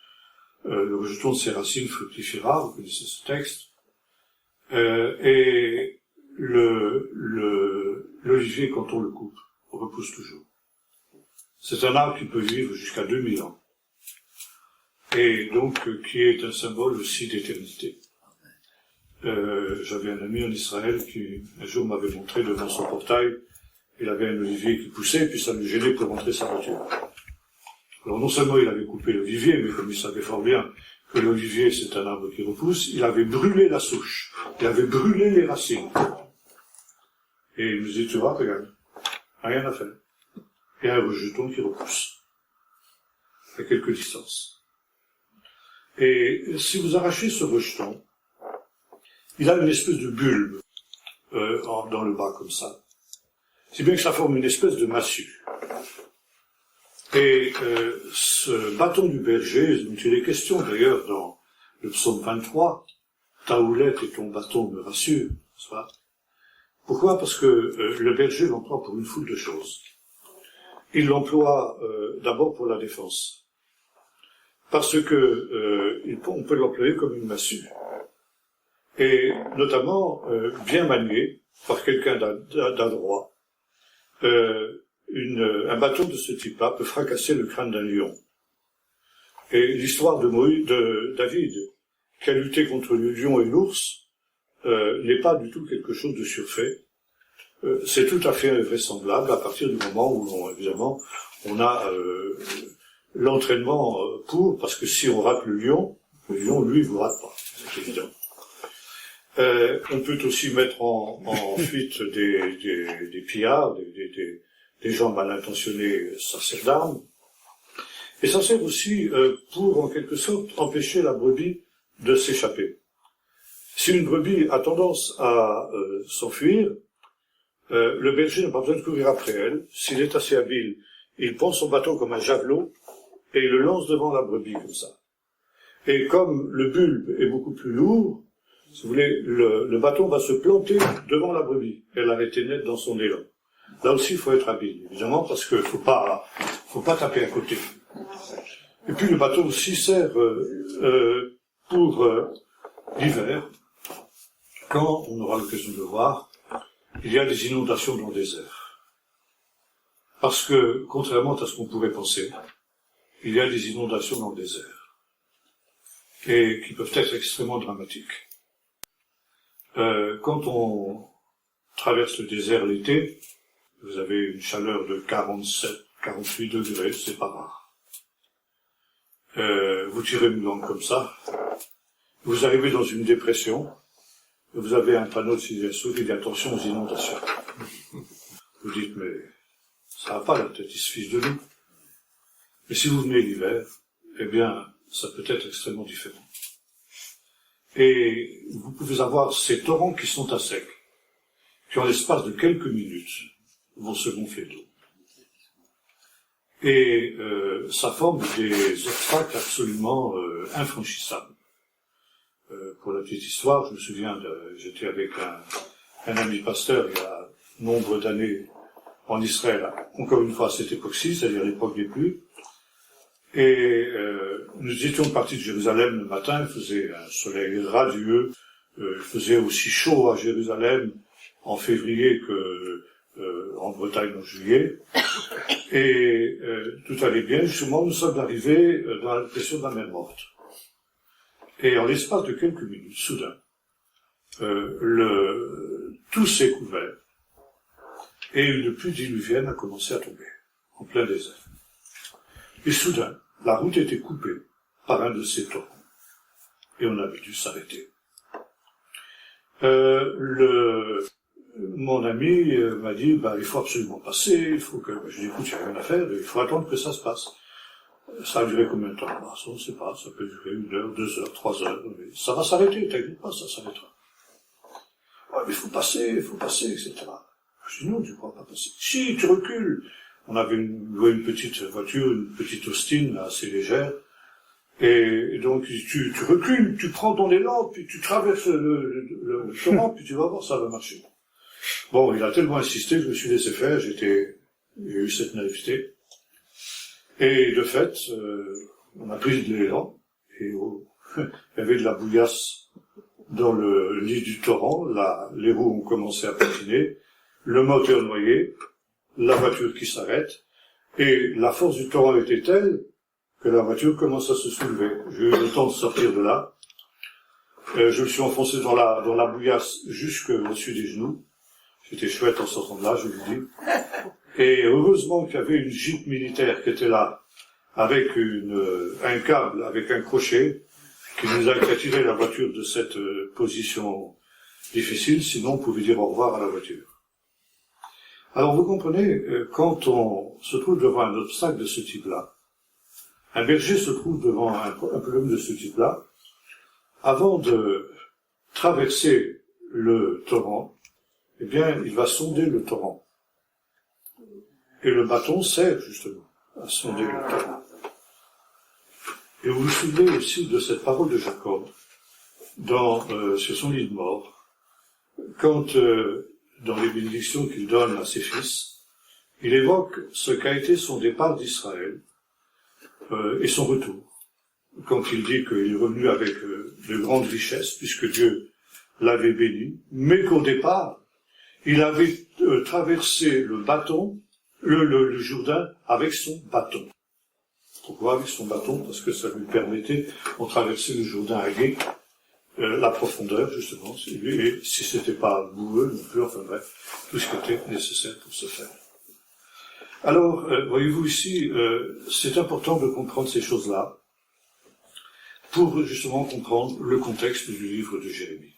rejeton de ses racines fructifiera, vous connaissez ce texte. Et l'olivier, quand on le coupe, repousse toujours. C'est un arbre qui peut vivre jusqu'à 2000 ans. Et donc, qui est un symbole aussi d'éternité. J'avais un ami en Israël qui, un jour, m'avait montré devant son portail, il avait un olivier qui poussait, puis ça lui gênait pour rentrer sa voiture. Alors, non seulement il avait coupé l'olivier, mais comme il savait fort bien que l'olivier, c'est un arbre qui repousse, il avait brûlé la souche. Il avait brûlé les racines. Et il nous dit, tu vois, regarde, rien à faire. Il y a un rejeton qui repousse. À quelques distances. Et si vous arrachez ce rejeton, il a une espèce de bulbe dans le bas, comme ça. Si bien que ça forme une espèce de massue. Et ce bâton du berger, dont il est question d'ailleurs dans le psaume 23, ta houlette et ton bâton me rassurent, n'est-ce pas? Pourquoi? Parce que le berger l'emploie pour une foule de choses. Il l'emploie d'abord pour la défense. Parce que on peut l'employer comme une massue. Et notamment, bien manié par quelqu'un d'adroit, un bâton de ce type-là peut fracasser le crâne d'un lion. Et l'histoire de David, qui a lutté contre le lion et l'ours, n'est pas du tout quelque chose de surfait. C'est tout à fait vraisemblable à partir du moment où, évidemment, on a l'entraînement parce que si on rate le lion, lui, vous rate pas, c'est évident. On peut aussi mettre en fuite des pillards, des gens mal intentionnés, ça sert d'arme. Et ça sert aussi pour, en quelque sorte, empêcher la brebis de s'échapper. Si une brebis a tendance à s'enfuir, le berger n'a pas besoin de courir après elle. S'il est assez habile, il prend son bâton comme un javelot et il le lance devant la brebis comme ça. Et comme le bulbe est beaucoup plus lourd, si vous voulez, le bâton va se planter devant la brebis et l'arrêter net dans son élan. Là aussi, il faut être habile, évidemment, parce que faut pas taper à côté. Et puis le bâton aussi sert pour l'hiver quand on aura l'occasion de le voir, il y a des inondations dans le désert. Parce que, contrairement à ce qu'on pourrait penser, il y a des inondations dans le désert. Et qui peuvent être extrêmement dramatiques. Quand on traverse le désert l'été, vous avez une chaleur de 47, 48 degrés, c'est pas rare. Vous tirez une langue comme ça, vous arrivez dans une dépression, vous avez un panneau de signalisation qui dit attention aux inondations. Vous dites, mais ça va pas la tête, il se fiche de nous. Mais si vous venez l'hiver, eh bien, ça peut être extrêmement différent. Et vous pouvez avoir ces torrents qui sont à sec, qui en l'espace de quelques minutes vont se gonfler d'eau. Et ça forme des obstacles absolument infranchissables. Pour la petite histoire, je me souviens, j'étais avec un ami pasteur il y a nombre d'années en Israël, encore une fois à cette époque-ci, c'est-à-dire l'époque des pluies, et nous étions partis de Jérusalem le matin, il faisait un soleil radieux, il faisait aussi chaud à Jérusalem en février que en Bretagne en juillet, et tout allait bien, justement nous sommes arrivés dans la pression de la mer Morte. Et en l'espace de quelques minutes, soudain, tout s'est couvert, et une pluie diluvienne a commencé à tomber, en plein désert. Et soudain, la route était coupée par un de ces torrents, et on avait dû s'arrêter. Mon ami m'a dit, il faut absolument passer, il faut que... Je lui ai dit, écoute, il n'y a rien à faire, il faut attendre que ça se passe. Ça a duré combien de temps? On ne sait pas, ça peut durer 1 heure, 2 heures, 3 heures, mais ça va s'arrêter, t'inquiète pas, ça s'arrêtera. Ouais, mais il faut passer, etc. Je dis non, tu ne pourras pas passer. Si, tu recules. On avait loué une petite voiture, une petite Austin, assez légère, et donc tu recules, tu prends ton élan, puis tu traverses le torrent, puis tu vas voir, ça va marcher. Bon, il a tellement insisté que je me suis laissé faire, j'ai eu cette naïveté. Et de fait, on a pris de l'élan, et il y avait de la bouillasse dans le lit du torrent, là, les roues ont commencé à patiner, le moteur noyé, la voiture qui s'arrête, et la force du torrent était telle que la voiture commence à se soulever. J'ai eu le temps de sortir de là, je me suis enfoncé dans la bouillasse jusqu'au-dessus des genoux, j'étais chouette en sortant de là, je vous dis. Et heureusement qu'il y avait une Jeep militaire qui était là, avec un câble, avec un crochet, qui nous a tiré la voiture de cette position difficile, sinon on pouvait dire au revoir à la voiture. Alors vous comprenez, quand on se trouve devant un obstacle de ce type-là, un berger se trouve devant un problème de ce type-là, avant de traverser le torrent, eh bien, il va sonder le torrent. Et le bâton sert justement à sonder le torrent. Et vous vous souvenez aussi de cette parole de Jacob sur son lit de mort, quand, dans les bénédictions qu'il donne à ses fils, il évoque ce qu'a été son départ d'Israël et son retour. Quand il dit qu'il est revenu avec de grandes richesses, puisque Dieu l'avait béni, mais qu'au départ, il avait traversé le Jourdain avec son bâton. Pourquoi avec son bâton? Parce que ça lui permettait, on traversait le Jourdain à gué, la profondeur, justement, et si c'était pas boueux non plus, enfin bref, tout ce qui était nécessaire pour se faire. Alors, voyez-vous ici, c'est important de comprendre ces choses-là, pour justement comprendre le contexte du livre de Jérémie.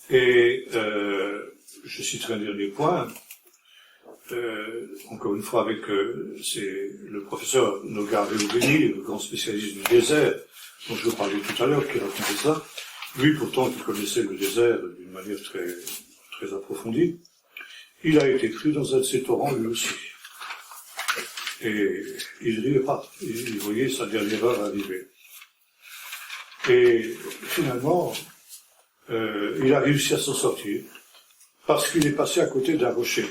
Et je citerai un dernier point, encore une fois avec le professeur Nogar Reoubeni, le grand spécialiste du désert, dont je vous parlais tout à l'heure, qui racontait ça. Lui, pourtant, qui connaissait le désert d'une manière très, très approfondie, il a été pris dans un de ces torrents lui aussi. Et il riait pas. Il voyait sa dernière heure arriver. Et finalement, il a réussi à s'en sortir, parce qu'il est passé à côté d'un rocher.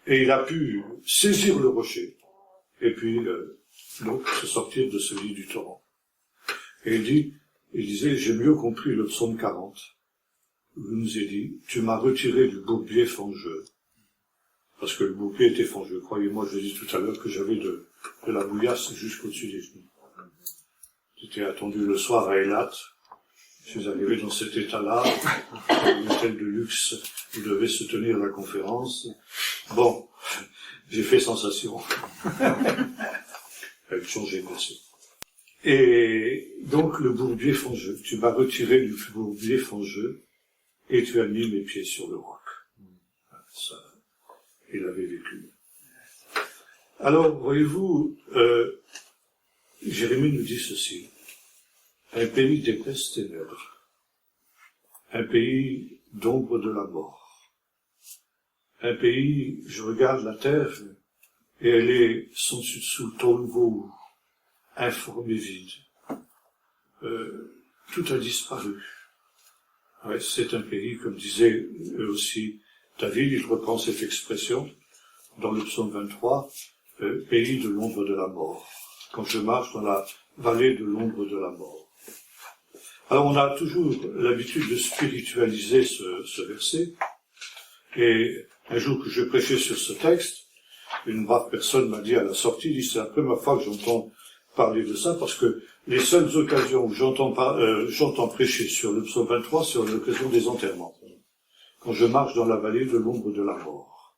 Et il a pu saisir le rocher, et puis donc se sortir de ce lit du torrent. Et il disait, j'ai mieux compris le psaume 40, nous est dit, tu m'as retiré du bourbier fangeux. Parce que le bourbier était fangeux. Croyez-moi, je l'ai dit tout à l'heure que j'avais de la bouillasse jusqu'au-dessus des genoux. J'étais attendu le soir à Eilat. Je suis arrivé dans cet état-là, dans un hôtel de luxe, où devait se tenir la conférence. Bon, j'ai fait sensation. Elle changeait, merci. Et donc, le bourbier fangeux. Tu m'as retiré du bourbier fangeux et tu as mis mes pieds sur le roc. Ça, il avait vécu. Alors, voyez-vous, Jérémie nous dit ceci. Un pays d'épaisses ténèbres. Un pays d'ombre de la mort. Un pays, je regarde la terre, et elle est son sous le tombeau, informe et vide. Tout a disparu. Ouais, c'est un pays, comme disait aussi David, il reprend cette expression dans le psaume 23, pays de l'ombre de la mort. Quand je marche dans la vallée de l'ombre de la mort. Alors on a toujours l'habitude de spiritualiser ce verset, et un jour que je prêchais sur ce texte, une brave personne m'a dit à la sortie, dit c'est la première fois que j'entends parler de ça, parce que les seules occasions où j'entends prêcher sur le psaume 23, c'est l'occasion des enterrements, quand je marche dans la vallée de l'ombre de la mort.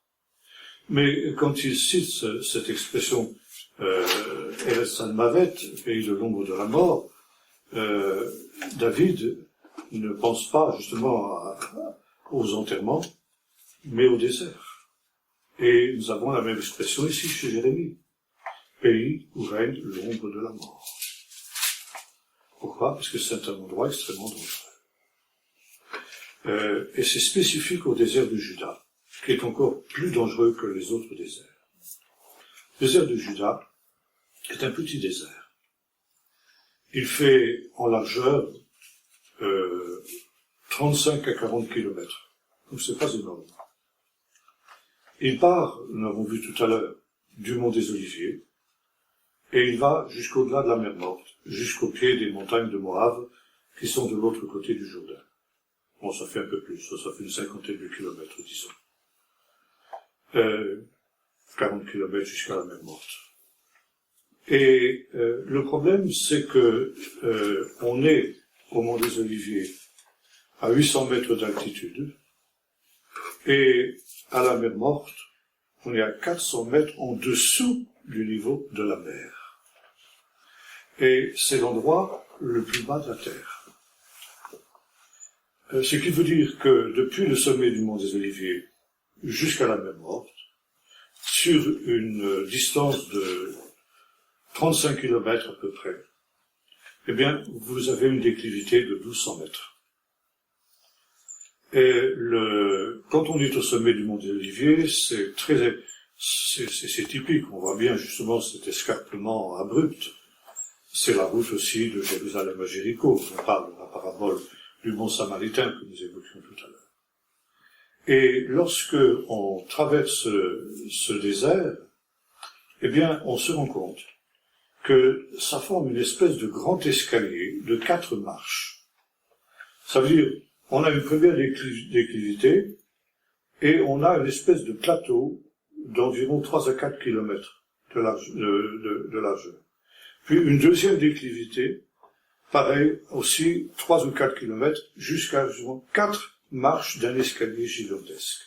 Mais quand il cite cette expression Eretz Mavet, pays de l'ombre de la mort, David ne pense pas justement aux enterrements, mais au désert. Et nous avons la même expression ici chez Jérémie. Pays où règne l'ombre de la mort. Pourquoi? Parce que c'est un endroit extrêmement dangereux. Et c'est spécifique au désert de Juda, qui est encore plus dangereux que les autres déserts. Le désert de Juda est un petit désert. Il fait en largeur 35 à 40 kilomètres. Donc c'est pas énorme. Il part, nous l'avons vu tout à l'heure, du mont des Oliviers, et il va jusqu'au-delà de la mer Morte, jusqu'au pied des montagnes de Moab, qui sont de l'autre côté du Jourdain. Bon, ça fait un peu plus, ça fait une cinquantaine de kilomètres, disons. 40 kilomètres jusqu'à la mer Morte. Et le problème, c'est que on est au mont des Oliviers à 800 mètres d'altitude, et à la mer Morte, on est à 400 mètres en dessous du niveau de la mer. Et c'est l'endroit le plus bas de la Terre. Ce qui veut dire que depuis le sommet du mont des Oliviers jusqu'à la mer Morte, sur une distance de 35 km à peu près, eh bien, vous avez une déclivité de 1200 mètres. Et quand on est au sommet du mont des Oliviers, c'est typique. On voit bien justement cet escarpement abrupt. C'est la route aussi de Jérusalem à Jéricho. On parle de la parabole du mont Samaritain que nous évoquions tout à l'heure. Et lorsque on traverse ce désert, eh bien, on se rend compte que ça forme une espèce de grand escalier de 4 marches. Ça veut dire, on a une première déclivité, et on a une espèce de plateau d'environ 3 à 4 kilomètres de largeur. Puis une deuxième déclivité, pareil, aussi 3 ou 4 kilomètres, jusqu'à 4 marches d'un escalier gigantesque.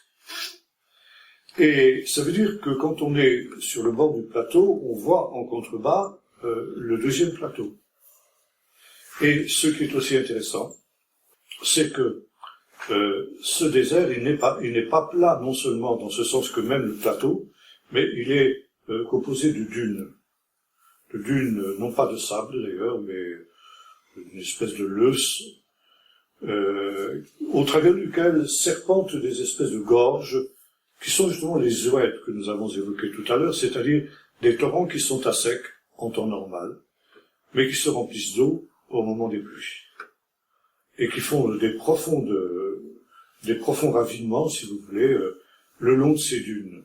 Et ça veut dire que quand on est sur le bord du plateau, on voit en contrebas le deuxième plateau. Et ce qui est aussi intéressant, c'est que ce désert, il n'est pas plat, non seulement dans ce sens que même le plateau, mais il est composé de dunes. De dunes, non pas de sable d'ailleurs, mais une espèce de leuce, au travers duquel serpentent des espèces de gorges, qui sont justement les oueds que nous avons évoqués tout à l'heure, c'est-à-dire des torrents qui sont à sec en temps normal, mais qui se remplissent d'eau au moment des pluies, et qui font des profonds ravinements, si vous voulez, le long de ces dunes.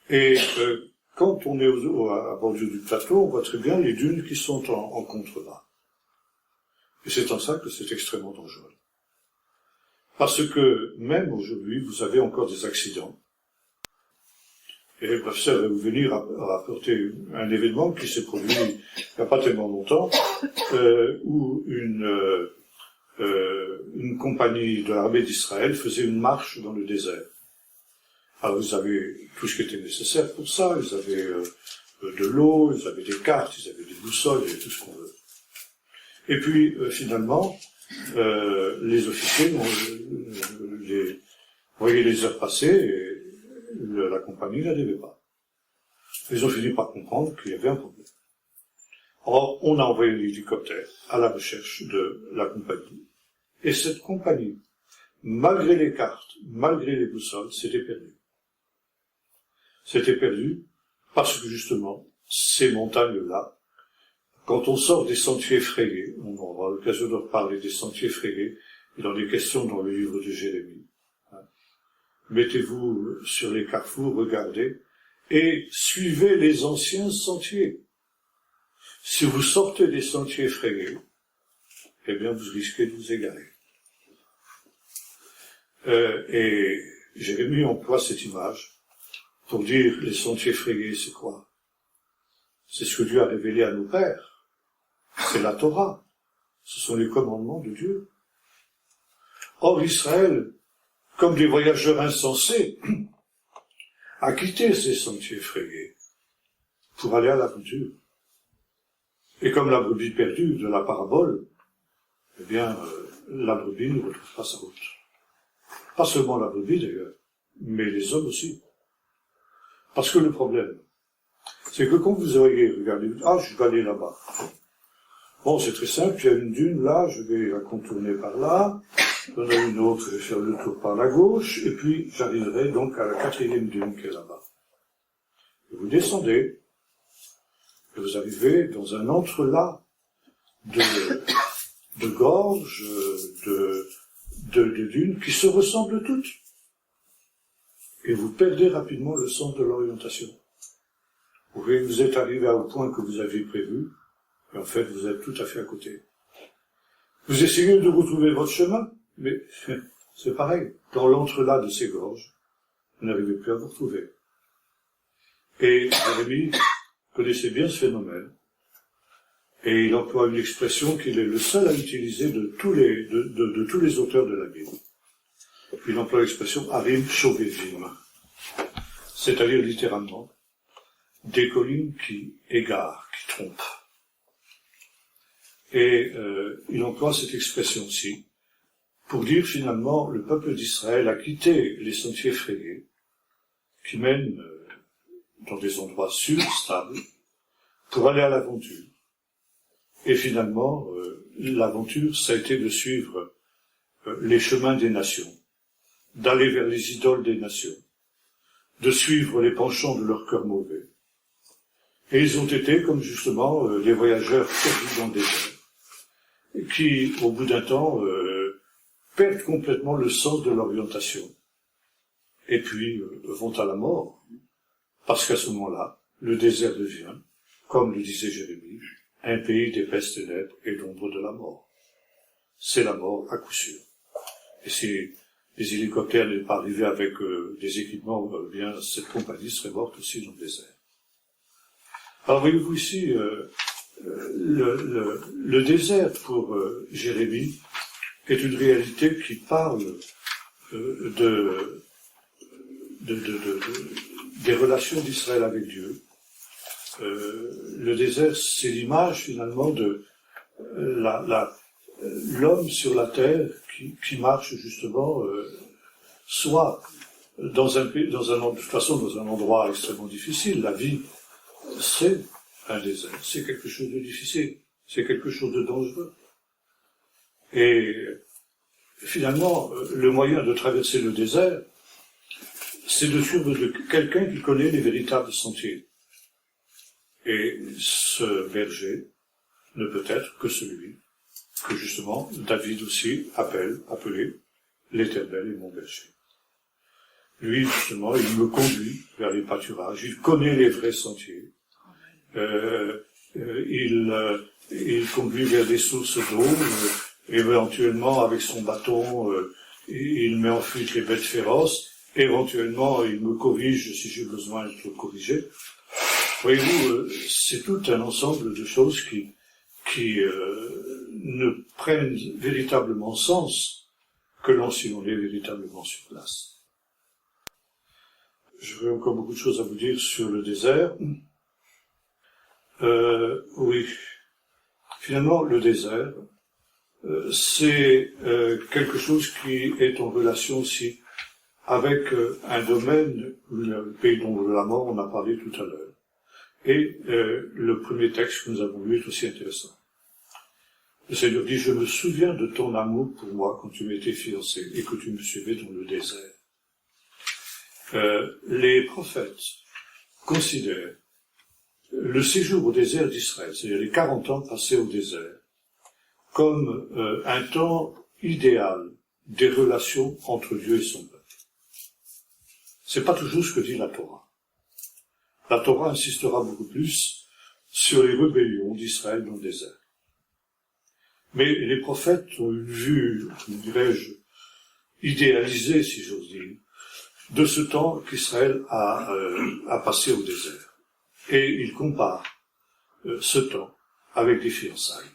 Et quand on est à bordure du plateau, on voit très bien les dunes qui sont en contrebas. Et c'est en ça que c'est extrêmement dangereux. Parce que même aujourd'hui, vous avez encore des accidents. Et le professeur va vous venir rapporter un événement qui s'est produit il n'y a pas tellement longtemps, où une compagnie de l'armée d'Israël faisait une marche dans le désert. Alors vous avez tout ce qui était nécessaire pour ça, ils avaient de l'eau, ils avaient des cartes, ils avaient des boussoles, et tout ce qu'on veut. Et puis finalement, les officiers voyaient les heures passer et la compagnie n'arrivait pas. Ils ont fini par comprendre qu'il y avait un problème. Or, on a envoyé l'hélicoptère à la recherche de la compagnie. Et cette compagnie, malgré les cartes, malgré les boussoles, s'était perdue. S'était perdue parce que justement, ces montagnes-là, quand on sort des sentiers frayés, on aura l'occasion de reparler des sentiers frayés, il en est question dans le livre de Jérémie. Mettez-vous sur les carrefours, regardez, et suivez les anciens sentiers. Si vous sortez des sentiers frayés, eh bien vous risquez de vous égarer. Et Jérémie emploie cette image pour dire les sentiers frayés, c'est quoi? C'est ce que Dieu a révélé à nos pères. C'est la Torah. Ce sont les commandements de Dieu. Or, Israël, comme des voyageurs insensés, a quitté ces sentiers frayés pour aller à l'aventure. Et comme la brebis perdue de la parabole, eh bien, la brebis ne retrouve pas sa route. Pas seulement la brebis d'ailleurs, mais les hommes aussi. Parce que le problème, c'est que quand vous auriez regardé, je vais aller là-bas. Bon, c'est très simple, il y a une dune là, je vais la contourner par là, il y en a une autre, je vais faire le tour par la gauche, et puis j'arriverai donc à la 4e dune qui est là-bas. Et vous descendez, et vous arrivez dans un entrelac de gorges, de dunes qui se ressemblent toutes. Et vous perdez rapidement le sens de l'orientation. Vous êtes arrivé au point que vous aviez prévu, et en fait vous êtes tout à fait à côté. Vous essayez de retrouver votre chemin, mais c'est pareil. Dans l'entrelac de ces gorges, vous n'arrivez plus à vous retrouver. Et Jérémie connaissait bien ce phénomène, et il emploie une expression qu'il est le seul à utiliser de tous les auteurs de la Bible. Il emploie l'expression Harim Shovevim, c'est-à-dire littéralement des collines qui égarent, qui trompent. Et il emploie cette expression-ci pour dire finalement le peuple d'Israël a quitté les sentiers frayés qui mènent dans des endroits sûrs, stables, pour aller à l'aventure. Et finalement, l'aventure, ça a été de suivre les chemins des nations, d'aller vers les idoles des nations, de suivre les penchants de leur cœur mauvais. Et ils ont été comme justement des voyageurs perdus dans le désert, qui, au bout d'un temps, perdent complètement le sens de l'orientation, et puis vont à la mort, parce qu'à ce moment-là, le désert devient, comme le disait Jérémie, un pays des pestes ténèbres et d'ombre de la mort. C'est la mort à coup sûr. Et si les hélicoptères n'étaient pas arrivés avec des équipements, bien cette compagnie serait morte aussi dans le désert. Alors voyez-vous ici, le désert pour Jérémie est une réalité qui parle des relations d'Israël avec Dieu. Le désert, c'est l'image finalement de l'homme sur la terre qui marche justement, soit dans de toute façon dans un endroit extrêmement difficile. La vie, c'est un désert, c'est quelque chose de difficile, c'est quelque chose de dangereux. Et finalement, le moyen de traverser le désert, c'est de suivre quelqu'un qui connaît les véritables sentiers. Et ce berger ne peut être que celui que justement David aussi appelé l'Éternel est mon berger. Lui, justement, il me conduit vers les pâturages, il connaît les vrais sentiers, il conduit vers des sources d'eau, éventuellement avec son bâton, il met en fuite les bêtes féroces, éventuellement il me corrige si j'ai besoin de le corriger. Voyez-vous, c'est tout un ensemble de choses qui ne prennent véritablement sens que si on est véritablement sur place. J'aurais encore beaucoup de choses à vous dire sur le désert. Oui, finalement, le désert, c'est quelque chose qui est en relation aussi avec un domaine, le pays de la mort, on a parlé tout à l'heure. Et le premier texte que nous avons lu est aussi intéressant. Le Seigneur dit, je me souviens de ton amour pour moi quand tu m'étais fiancé et que tu me suivais dans le désert. Les prophètes considèrent le séjour au désert d'Israël, c'est-à-dire les 40 ans passés au désert, comme un temps idéal des relations entre Dieu et son peuple. C'est pas toujours ce que dit la Torah. La Torah insistera beaucoup plus sur les rébellions d'Israël dans le désert. Mais les prophètes ont une vue, dirais-je, idéalisée, si j'ose dire, de ce temps qu'Israël a passé au désert. Et ils comparent ce temps avec des fiançailles.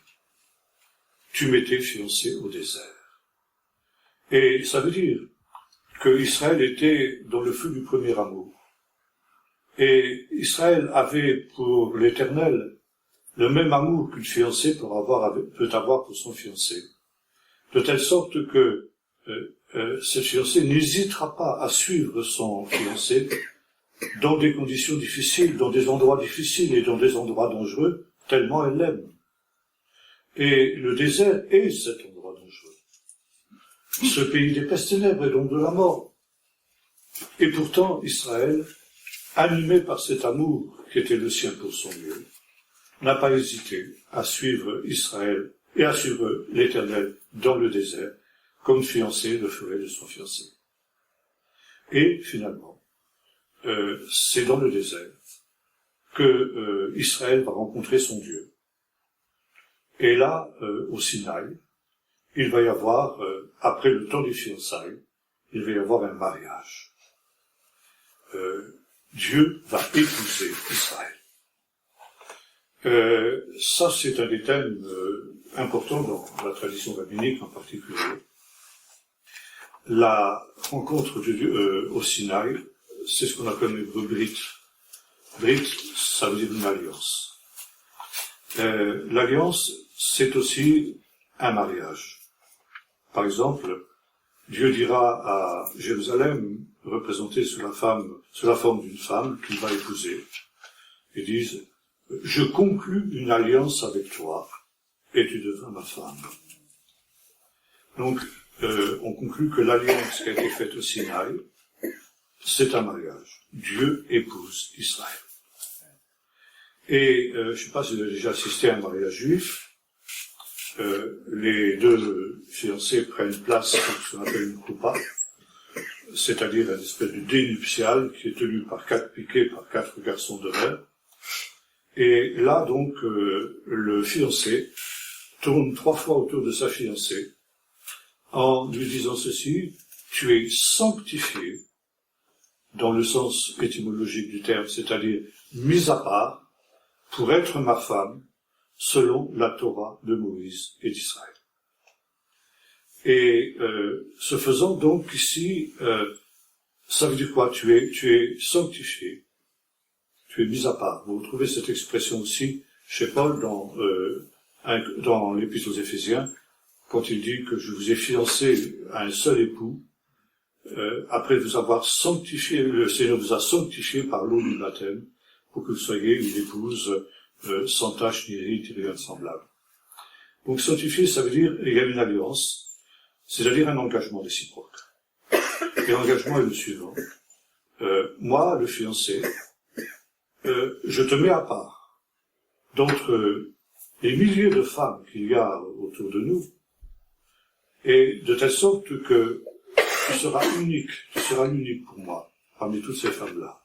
Tu m'étais fiancé au désert. Et ça veut dire que Israël était dans le feu du premier amour. Et Israël avait pour l'Éternel le même amour qu'une fiancée peut avoir pour son fiancé. De telle sorte que cette fiancée n'hésitera pas à suivre son fiancé dans des conditions difficiles, dans des endroits difficiles et dans des endroits dangereux, tellement elle l'aime. Et le désert est cet endroit dangereux. Ce pays des pestes ténèbres est donc de la mort. Et pourtant, Israël, animé par cet amour qui était le sien pour son Dieu, n'a pas hésité à suivre Israël et à suivre l'Éternel dans le désert, comme fiancé le ferait de son fiancé. Et finalement, c'est dans le désert que Israël va rencontrer son Dieu. Et là, au Sinaï, il va y avoir, après le temps des fiançailles, il va y avoir un mariage. Dieu va épouser Israël. Ça, c'est un des thèmes importants dans la tradition rabbinique en particulier. La rencontre de Dieu au Sinaï, c'est ce qu'on appelle en hébreu Brit. Brit, ça veut dire une alliance. L'alliance, c'est aussi un mariage. Par exemple, Dieu dira à Jérusalem, représentée sous la forme d'une femme qu'il va épouser, et disent, je conclus une alliance avec toi, et tu deviens ma femme. Donc, on conclut que l'alliance qui a été faite au Sinaï, c'est un mariage. Dieu épouse Israël. Et je ne sais pas si vous avez déjà assisté à un mariage juif. Les deux fiancés prennent place sur ce qu'on appelle une coupa, c'est-à-dire une espèce de dénuptial qui est tenu par 4 piquets par 4 garçons d'honneur. Et là, donc, le fiancé tourne 3 fois autour de sa fiancée en lui disant ceci, tu es sanctifié dans le sens étymologique du terme, c'est-à-dire mis à part pour être ma femme selon la Torah de Moïse et d'Israël. Et ce faisant, donc, ici, ça veut dire quoi? Tu es sanctifié, tu es mis à part. Vous retrouvez cette expression aussi chez Paul dans l'Épître aux Éphésiens, quand il dit que je vous ai fiancé à un seul époux, après vous avoir sanctifié, le Seigneur vous a sanctifié par l'eau du baptême, pour que vous soyez une épouse sans tache ni ride, ni rien de semblable. Donc sanctifié, ça veut dire il y a une alliance, c'est-à-dire un engagement réciproque. Et l'engagement est le suivant. Moi, le fiancé, je te mets à part d'entre les milliers de femmes qu'il y a autour de nous, et de telle sorte que tu seras l'unique pour moi, parmi toutes ces femmes-là.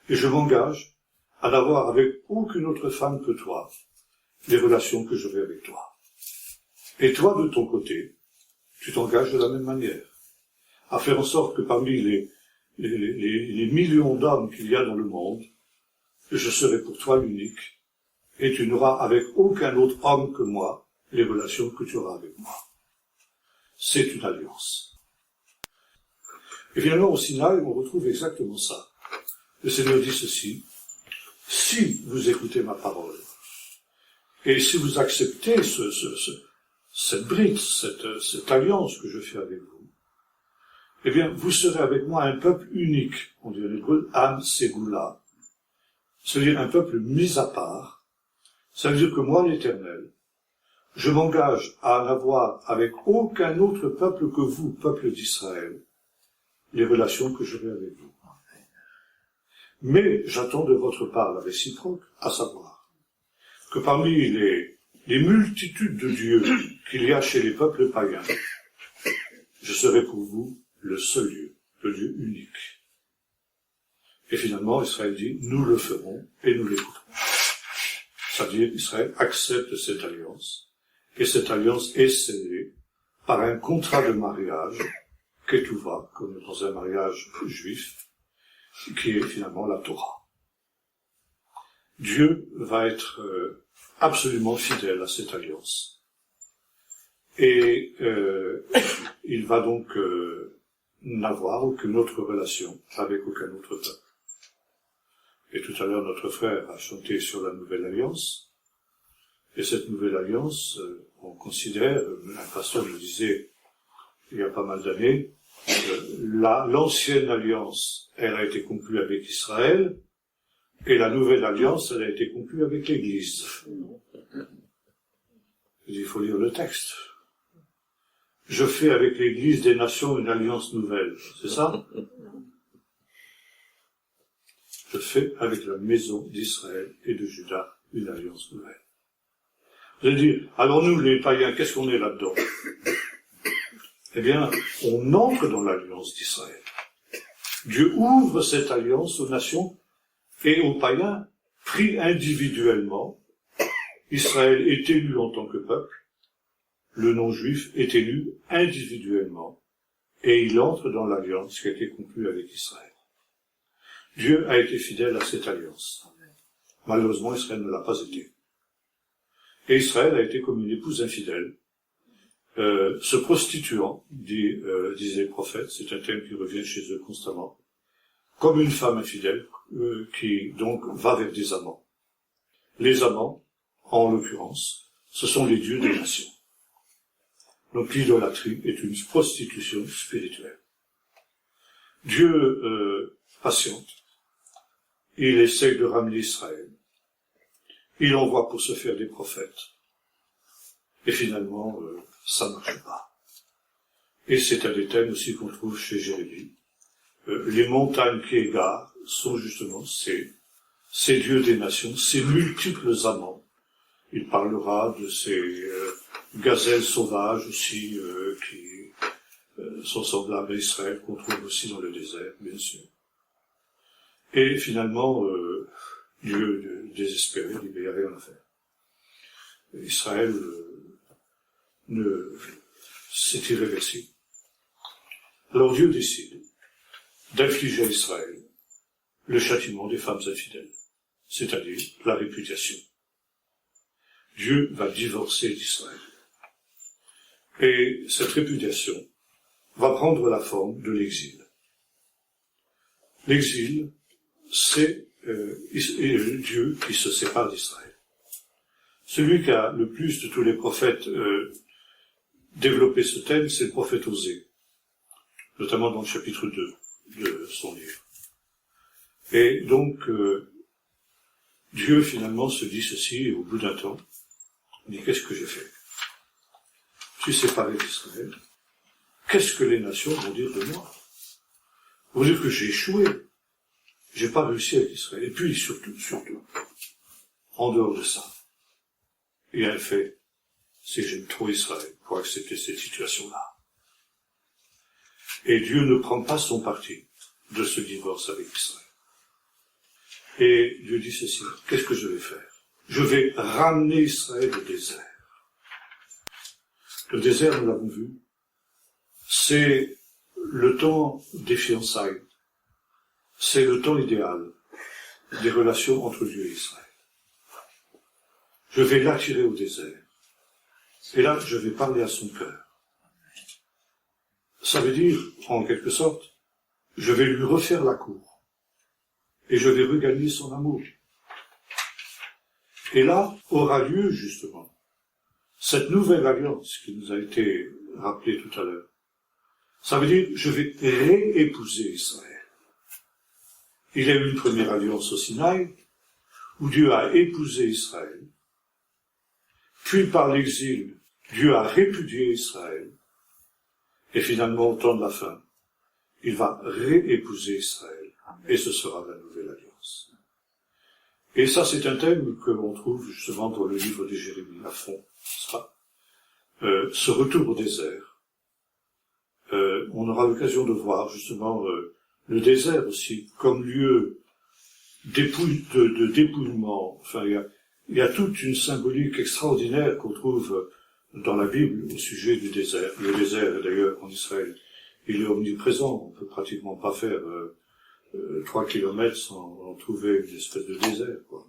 Et je m'engage à n'avoir avec aucune autre femme que toi les relations que j'aurai avec toi. Et toi, de ton côté, tu t'engages de la même manière, à faire en sorte que parmi les millions d'hommes qu'il y a dans le monde, je serai pour toi l'unique, et tu n'auras avec aucun autre homme que moi les relations que tu auras avec moi. C'est une alliance. Et finalement, au Sinaï, on retrouve exactement ça. Le Seigneur dit ceci: si vous écoutez ma parole, et si vous acceptez cette bride, cette alliance que je fais avec vous, eh bien, vous serez avec moi un peuple unique. On dit en hébreu, Am Segula. C'est-à-dire un peuple mis à part. Ça veut dire que moi, l'Éternel, je m'engage à n'avoir avec aucun autre peuple que vous, peuple d'Israël, les relations que j'aurai avec vous. Mais j'attends de votre part la réciproque, à savoir que parmi les multitudes de dieux qu'il y a chez les peuples païens, je serai pour vous le seul Dieu, le Dieu unique. Et finalement, Israël dit, nous le ferons et nous l'écouterons. C'est-à-dire, Israël accepte cette alliance, et cette alliance est scellée par un contrat de mariage, ketouva, comme dans un mariage juif, qui est finalement la Torah. Dieu va être absolument fidèle à cette alliance. Et il va donc n'avoir aucune autre relation avec aucun autre peuple. Et tout à l'heure, notre frère a chanté sur la nouvelle alliance. Et cette nouvelle alliance, on considère, un pasteur le disait il y a pas mal d'années, l'ancienne alliance, elle a été conclue avec Israël, et la nouvelle alliance, elle a été conclue avec l'Église. Il faut lire le texte. Je fais avec l'Église des nations une alliance nouvelle, c'est ça? Je fais avec la maison d'Israël et de Juda une alliance nouvelle. Vous allez dire, alors nous, les païens, qu'est-ce qu'on est là-dedans? Eh bien, on entre dans l'alliance d'Israël. Dieu ouvre cette alliance aux nations et aux païens, pris individuellement. Israël est élu en tant que peuple, le non-juif est élu individuellement, et il entre dans l'alliance qui a été conclue avec Israël. Dieu a été fidèle à cette alliance. Malheureusement, Israël ne l'a pas été. Et Israël a été comme une épouse infidèle, se prostituant, disaient les prophètes, c'est un thème qui revient chez eux constamment, comme une femme infidèle qui donc va vers des amants. Les amants, en l'occurrence, ce sont les dieux des nations. Donc l'idolâtrie est une prostitution spirituelle. Dieu patiente, il essaie de ramener Israël, il envoie pour se faire des prophètes, et finalement, ça ne marche pas. Et c'est un des thèmes aussi qu'on trouve chez Jérémie. Les montagnes qui égarent sont justement ces dieux des nations, ces multiples amants. Il parlera de ces gazelles sauvages aussi, qui sont semblables à Israël, qu'on trouve aussi dans le désert, bien sûr. Et finalement, Dieu désespéré, dit, mais il n'y a rien à faire. Israël c'est irréversible. Alors Dieu décide d'infliger à Israël le châtiment des femmes infidèles, c'est-à-dire la répudiation. Dieu va divorcer d'Israël. Et cette répudiation va prendre la forme de l'exil. L'exil, c'est Dieu qui se sépare d'Israël. Celui qui a le plus de tous les prophètes développé ce thème, c'est le prophète Osée, notamment dans le chapitre 2 de son livre. Et donc, Dieu finalement se dit ceci, et au bout d'un temps, il dit, qu'est-ce que j'ai fait? Je suis séparé d'Israël. Qu'est-ce que les nations vont dire de moi? Vont dire que j'ai échoué. J'ai pas réussi avec Israël. Et puis, surtout, en dehors de ça, il y a un fait, c'est que j'aime trop Israël pour accepter cette situation-là. Et Dieu ne prend pas son parti de ce divorce avec Israël. Et Dieu dit ceci, qu'est-ce que je vais faire? Je vais ramener Israël au désert. Le désert, nous l'avons vu, c'est le temps des fiançailles. C'est le temps idéal des relations entre Dieu et Israël. Je vais l'attirer au désert. Et là, je vais parler à son cœur. Ça veut dire, en quelque sorte, je vais lui refaire la cour. Et je vais regagner son amour. Et là, aura lieu, justement, cette nouvelle alliance qui nous a été rappelée tout à l'heure. Ça veut dire, je vais réépouser Israël. Il y a eu une première alliance au Sinaï, où Dieu a épousé Israël. Puis par l'exil, Dieu a répudié Israël. Et finalement, au temps de la fin, il va réépouser Israël. Et ce sera la nouvelle alliance. Et ça, c'est un thème que l'on trouve justement dans le livre de Jérémie, à fond. Ce retour au désert. On aura l'occasion de voir justement le désert aussi comme lieu de dépouillement. Enfin, il y a toute une symbolique extraordinaire qu'on trouve dans la Bible au sujet du désert. Le désert, d'ailleurs, en Israël, il est omniprésent. On peut pratiquement pas faire 3 kilomètres sans trouver une espèce de désert, quoi.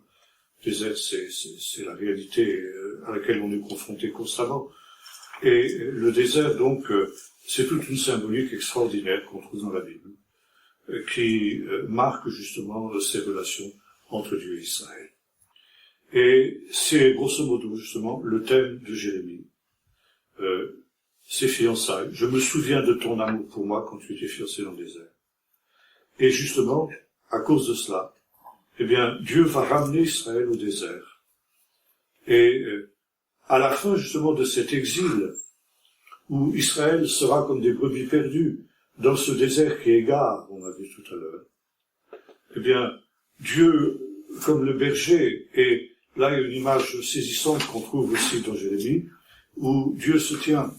Le désert, c'est la réalité à laquelle on est confronté constamment. Et le désert, donc, c'est toute une symbolique extraordinaire qu'on trouve dans la Bible, qui marque justement ces relations entre Dieu et Israël. Et c'est grosso modo justement le thème de Jérémie, ces fiançailles. Je me souviens de ton amour pour moi quand tu étais fiancé dans le désert. Et justement, à cause de cela, eh bien, Dieu va ramener Israël au désert. Et à la fin justement de cet exil, où Israël sera comme des brebis perdues dans ce désert qui égare, on a vu tout à l'heure, eh bien, Dieu, comme le berger, et là il y a une image saisissante qu'on trouve aussi dans Jérémie, où Dieu se tient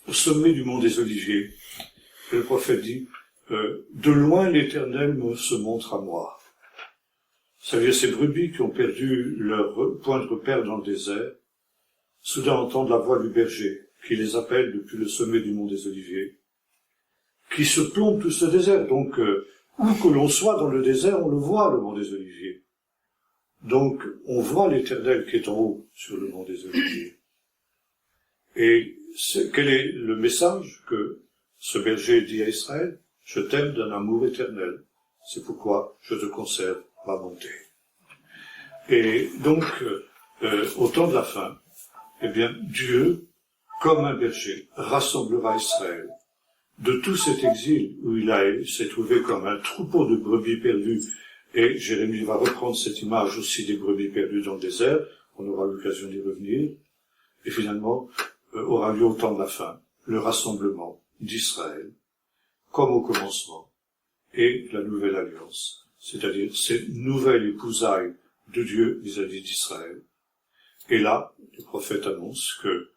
au sommet du mont des Oliviers, et le prophète dit, de loin l'Éternel se montre à moi. Ça veut dire ces brebis qui ont perdu leur point de repère dans le désert, soudain entendent la voix du berger, qui les appelle depuis le sommet du mont des Oliviers, qui se plombe tout ce désert. Donc, où que l'on soit dans le désert, on le voit, le mont des Oliviers. Donc, on voit l'Éternel qui est en haut sur le mont des Oliviers. Et quel est le message que ce berger dit à Israël? Je t'aime d'un amour éternel. C'est pourquoi je te conserve ma bonté. Et donc, au temps de la fin, eh bien, Dieu, comme un berger, rassemblera Israël de tout cet exil où il s'est trouvé comme un troupeau de brebis perdues. Et Jérémie va reprendre cette image aussi des brebis perdues dans le désert. On aura l'occasion d'y revenir. Et finalement, aura lieu au temps de la fin, le rassemblement d'Israël, comme au commencement, et la nouvelle alliance, c'est-à-dire cette nouvelle épousaille de Dieu vis-à-vis d'Israël. Et là, le prophète annonce que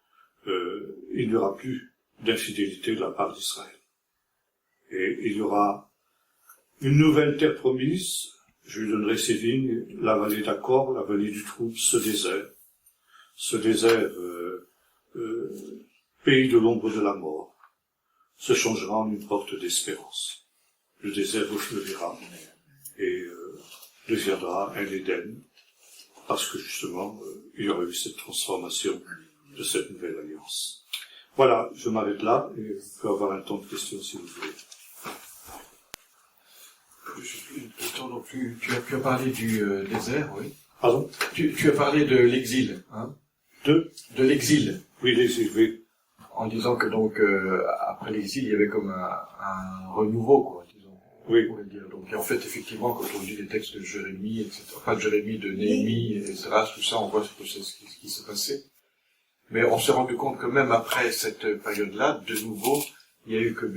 il n'y aura plus d'infidélité de la part d'Israël. Et il y aura une nouvelle terre promise, je lui donnerai ses vignes, la vallée d'Accor, la vallée du Trou, ce désert, pays de l'ombre de la mort, se changera en une porte d'espérance. Le désert refleurira et deviendra un Éden, parce que justement, il y aura eu cette transformation de cette nouvelle alliance. Voilà, je m'arrête là, et vous pouvez avoir un temps de questions si vous voulez. Donc, tu as parlé du désert, oui. Pardon? Tu as parlé de l'exil, hein? De l'exil. Oui, l'exil, oui. En disant que donc, après l'exil, il y avait comme un renouveau, quoi, disons. Oui. On pourrait dire. Donc, et en fait, effectivement, quand on lit les textes de Jérémie, etc., enfin, de Jérémie, de Néhémie, etc., tout ça, on voit ce qui s'est passé. Mais on s'est rendu compte que même après cette période-là, de nouveau, il y a eu comme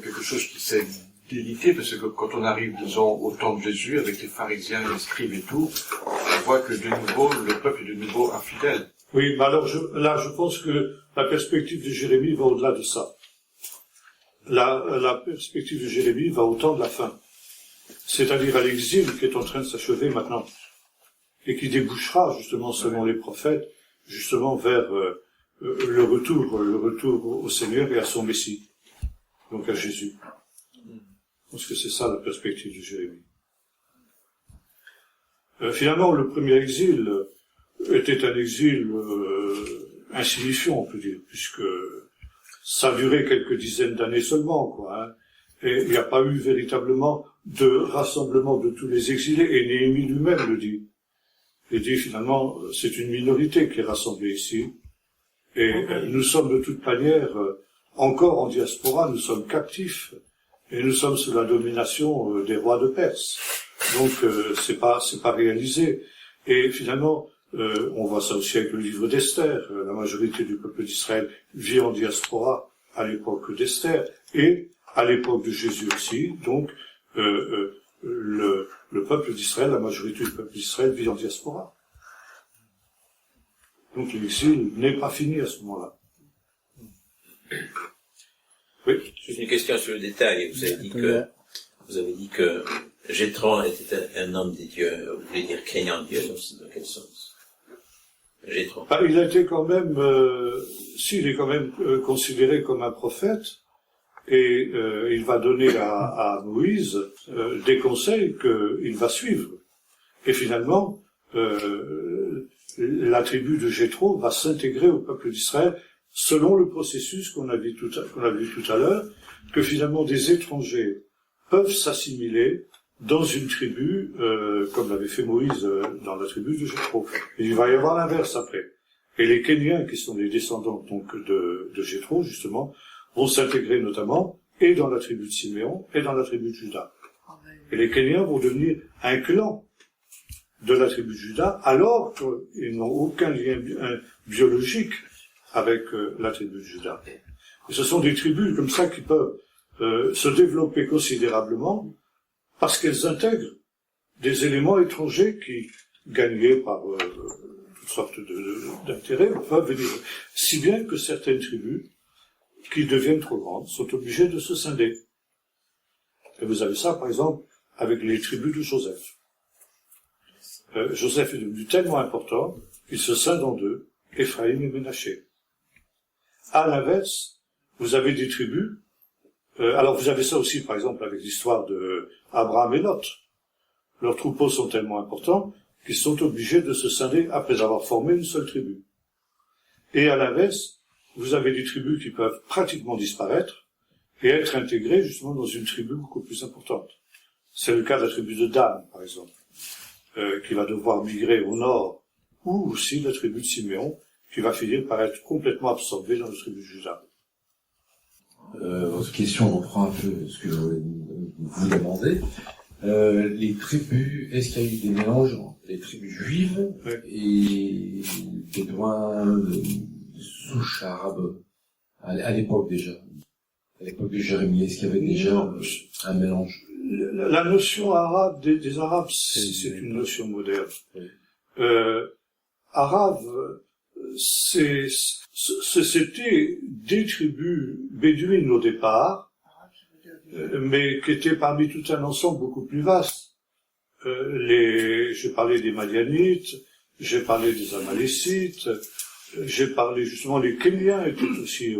quelque chose qui s'est délité, parce que quand on arrive, disons, au temps de Jésus, avec les pharisiens, les scribes et tout, on voit que de nouveau, le peuple est de nouveau infidèle. Oui, mais alors je pense que la perspective de Jérémie va au-delà de ça. La perspective de Jérémie va au temps de la fin. C'est-à-dire à l'exil qui est en train de s'achever maintenant. Et qui débouchera, justement, selon les prophètes, justement vers le retour au Seigneur et à son Messie, donc à Jésus. Parce que c'est ça la perspective de Jérémie. Finalement, le premier exil était un exil insignifiant, on peut dire, puisque ça a duré quelques dizaines d'années seulement, quoi. Hein. Et il n'y a pas eu véritablement de rassemblement de tous les exilés, et Néhémie lui-même le dit. Il dit finalement, c'est une minorité qui est rassemblée ici, et nous sommes de toute manière encore en diaspora, nous sommes captifs, et nous sommes sous la domination des rois de Perse. Donc c'est pas réalisé. Et finalement, on voit ça aussi avec le livre d'Esther. La majorité du peuple d'Israël vit en diaspora à l'époque d'Esther et à l'époque de Jésus aussi. Donc le peuple d'Israël, la majorité du peuple d'Israël vit en diaspora. Donc l'exil n'est pas fini à ce moment-là. Oui. Juste une question sur le détail. Vous avez dit que Jéthro était un homme des dieux. Vous voulez dire craignant Dieu, dans quel sens? Jéthro. Il a été quand même, il est quand même considéré comme un prophète, et il va donner à Moïse des conseils qu'il va suivre. Et finalement, la tribu de Jéthro va s'intégrer au peuple d'Israël selon le processus qu'on a vu tout à l'heure, que finalement des étrangers peuvent s'assimiler dans une tribu, comme l'avait fait Moïse dans la tribu de Jéthro. Et il va y avoir l'inverse après. Et les Kéniens, qui sont les descendants donc de Jéthro, justement, vont s'intégrer notamment et dans la tribu de Siméon et dans la tribu de Juda. Et les Kéniens vont devenir un clan de la tribu de Juda, alors qu'ils n'ont aucun lien biologique avec la tribu de Juda. Et ce sont des tribus comme ça qui peuvent se développer considérablement parce qu'elles intègrent des éléments étrangers qui, gagnés par toutes sortes d'intérêts, peuvent venir. Si bien que certaines tribus, qui deviennent trop grandes, sont obligées de se scinder. Et vous avez ça, par exemple, avec les tribus de Joseph. Joseph est devenu tellement important qu'il se scinde en deux, Éphraïm et Ménaché. À l'inverse, vous avez des tribus, alors vous avez ça aussi, par exemple, avec l'histoire de Abraham et Lot. Leurs troupeaux sont tellement importants qu'ils sont obligés de se scinder après avoir formé une seule tribu. Et à l'inverse, vous avez des tribus qui peuvent pratiquement disparaître et être intégrées justement dans une tribu beaucoup plus importante. C'est le cas de la tribu de Dan, par exemple, qui va devoir migrer au nord, ou aussi la tribu de Siméon, qui va finir par être complètement absorbée dans la tribu de Juda. Votre question reprend un peu ce que je voulais vous demander. Les tribus, est-ce qu'il y a eu des mélanges entre les tribus juives et bédouins de souche arabe à l'époque déjà? À l'époque de Jérémie, est-ce qu'il y avait déjà un mélange? La notion arabe des Arabes, c'est une notion moderne. Oui. Arabe, c'était des tribus bédouines au départ, mais qui étaient parmi tout un ensemble beaucoup plus vaste. J'ai parlé des Madianites, j'ai parlé des Amalécites, j'ai parlé justement, les Kéniens étaient aussi,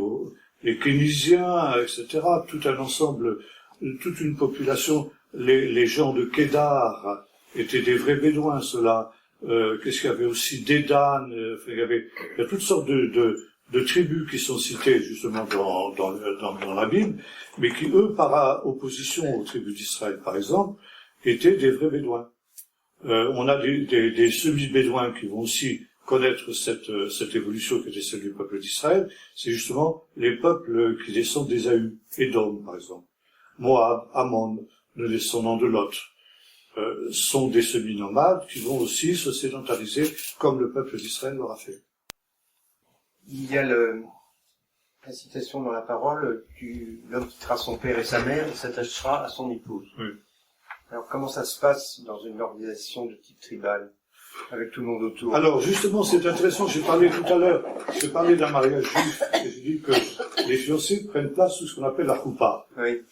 les Kénisiens, etc., tout un ensemble, toute une population, les gens de Kédar étaient des vrais bédouins, ceux-là. Qu'est-ce qu'il y avait aussi? Dédan, il y a toutes sortes de tribus qui sont citées justement dans la Bible, mais qui, eux, par opposition aux tribus d'Israël, par exemple, étaient des vrais bédouins. On a des semi-bédouins qui vont aussi connaître cette évolution qui était celle du peuple d'Israël. C'est justement les peuples qui descendent d'Ésaü, Édom, par exemple. Moab, Ammon, le descendant de Lot. Sont des semi-nomades qui vont aussi se sédentariser comme le peuple d'Israël l'aura fait. Il y a la citation dans la parole l'homme quittera son père et sa mère et s'attachera à son épouse. Oui. Alors comment ça se passe dans une organisation de type tribal, avec tout le monde autour? Alors justement, c'est intéressant, j'ai parlé tout à l'heure, j'ai parlé d'un mariage juif, et j'ai dit que les fiancés prennent place sous ce qu'on appelle la choupa. Oui.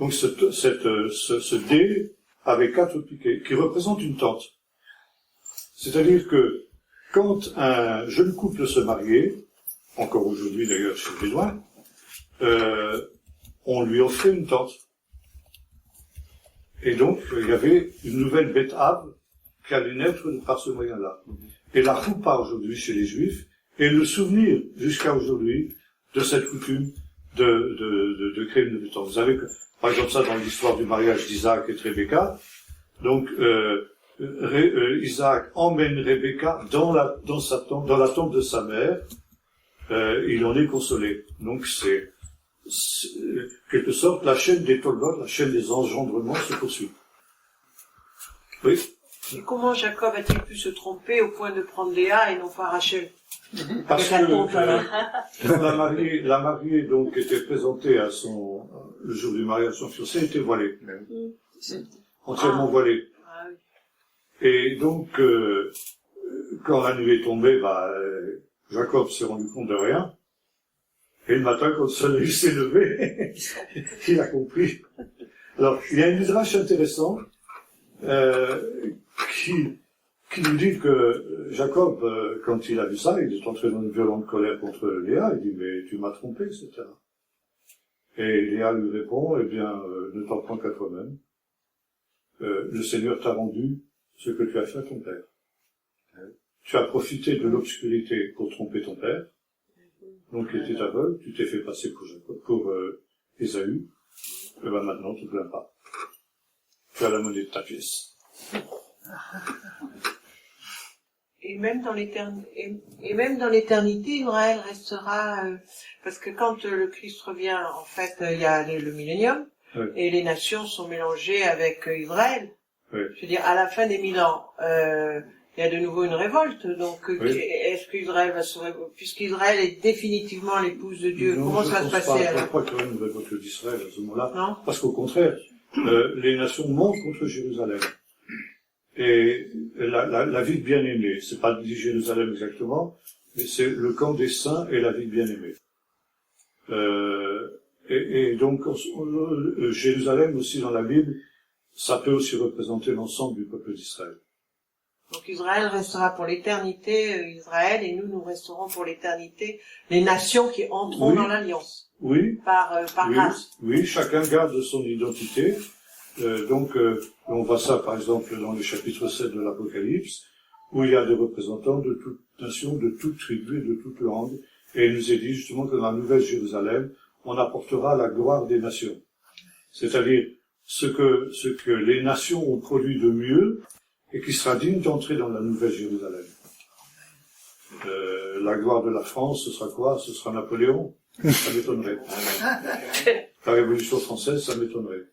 Donc ce dé avec 4 piquets, qui représente une tente. C'est-à-dire que quand un jeune couple se mariait, encore aujourd'hui d'ailleurs chez le Bédouin, on lui offrait une tente. Et donc, il y avait une nouvelle bête ave qui allait naître par ce moyen-là. Et la choupa aujourd'hui chez les Juifs est le souvenir jusqu'à aujourd'hui de cette coutume de créer une nouvelle tente. Vous savez que, par exemple, ça dans l'histoire du mariage d'Isaac et de Rebecca, donc Isaac emmène Rebecca dans la tente de sa mère, il en est consolé. Donc c'est quelque sorte la chaîne des Tolbot, la chaîne des engendrements se poursuit. Oui. Et comment Jacob a-t-il pu se tromper au point de prendre Léa et non pas Rachel? Parce Avec la que pompe, alors. la mariée donc était présentée à le jour du mariage, son fiancé était voilé, entièrement voilé. Ah oui. Et donc quand la nuit est tombée, Jacob s'est rendu compte de rien. Et le matin, quand le soleil s'est levé, il a compris. Alors, il y a une midrash intéressant qui nous dit que Jacob, quand il a vu ça, il est entré dans une violente colère contre Léa. Il dit, mais tu m'as trompé, etc. Et Léa lui répond, eh bien, ne t'en prends qu'à toi-même. Le Seigneur t'a rendu ce que tu as fait à ton père. Tu as profité de l'obscurité pour tromper ton père. Donc il était aveugle, tu t'es fait passer pour Ésaü, et maintenant tu ne plains pas. Tu as la monnaie de ta pièce. Et même dans l'éternité, Israël restera, parce que quand le Christ revient, en fait, il y a le millénium, oui. Et les nations sont mélangées avec Israël. Oui. Je veux dire, à la fin des 1000 ans, il y a de nouveau une révolte, donc oui. Est-ce qu'Israël va se révolter, puisqu'Israël est définitivement l'épouse de Dieu, comment ça va se passer alors? Je ne crois qu'il y aura une révolte d'Israël à ce moment-là, Non? parce qu'au contraire, les nations montent contre Jérusalem. Et la ville bien-aimée, c'est pas dit Jérusalem exactement, mais c'est le camp des saints et la ville bien-aimée. Et donc, Jérusalem aussi dans la Bible, ça peut aussi représenter l'ensemble du peuple d'Israël. Donc Israël restera pour l'éternité, Israël, et nous resterons pour l'éternité, les nations qui entreront dans l'alliance. Oui. Par grâce. Oui, chacun garde son identité. On voit ça par exemple dans le chapitre 7 de l'Apocalypse, où il y a des représentants de toute nation, de toute tribu et de toute langue. Et il nous est dit justement que dans la Nouvelle Jérusalem, on apportera la gloire des nations. C'est-à-dire ce que les nations ont produit de mieux et qui sera digne d'entrer dans la Nouvelle Jérusalem. La gloire de la France, ce sera quoi? Ce sera Napoléon? Ça m'étonnerait. La Révolution française, ça m'étonnerait.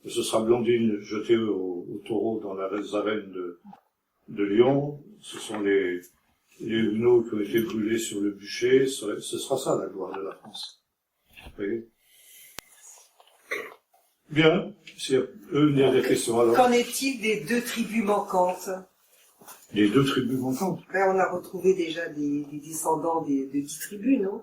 Ce sera Blandine jetée au taureau dans la arène de Lyon. Ce sont les Huguenots qui ont été brûlés sur le bûcher. Ce sera ça, la gloire de la France. Vous voyez? Bien. S'il y a des questions, alors. Qu'en est-il des 2 tribus manquantes? Les 2 tribus manquantes. Ben, on a retrouvé déjà des descendants de 10 tribus, non?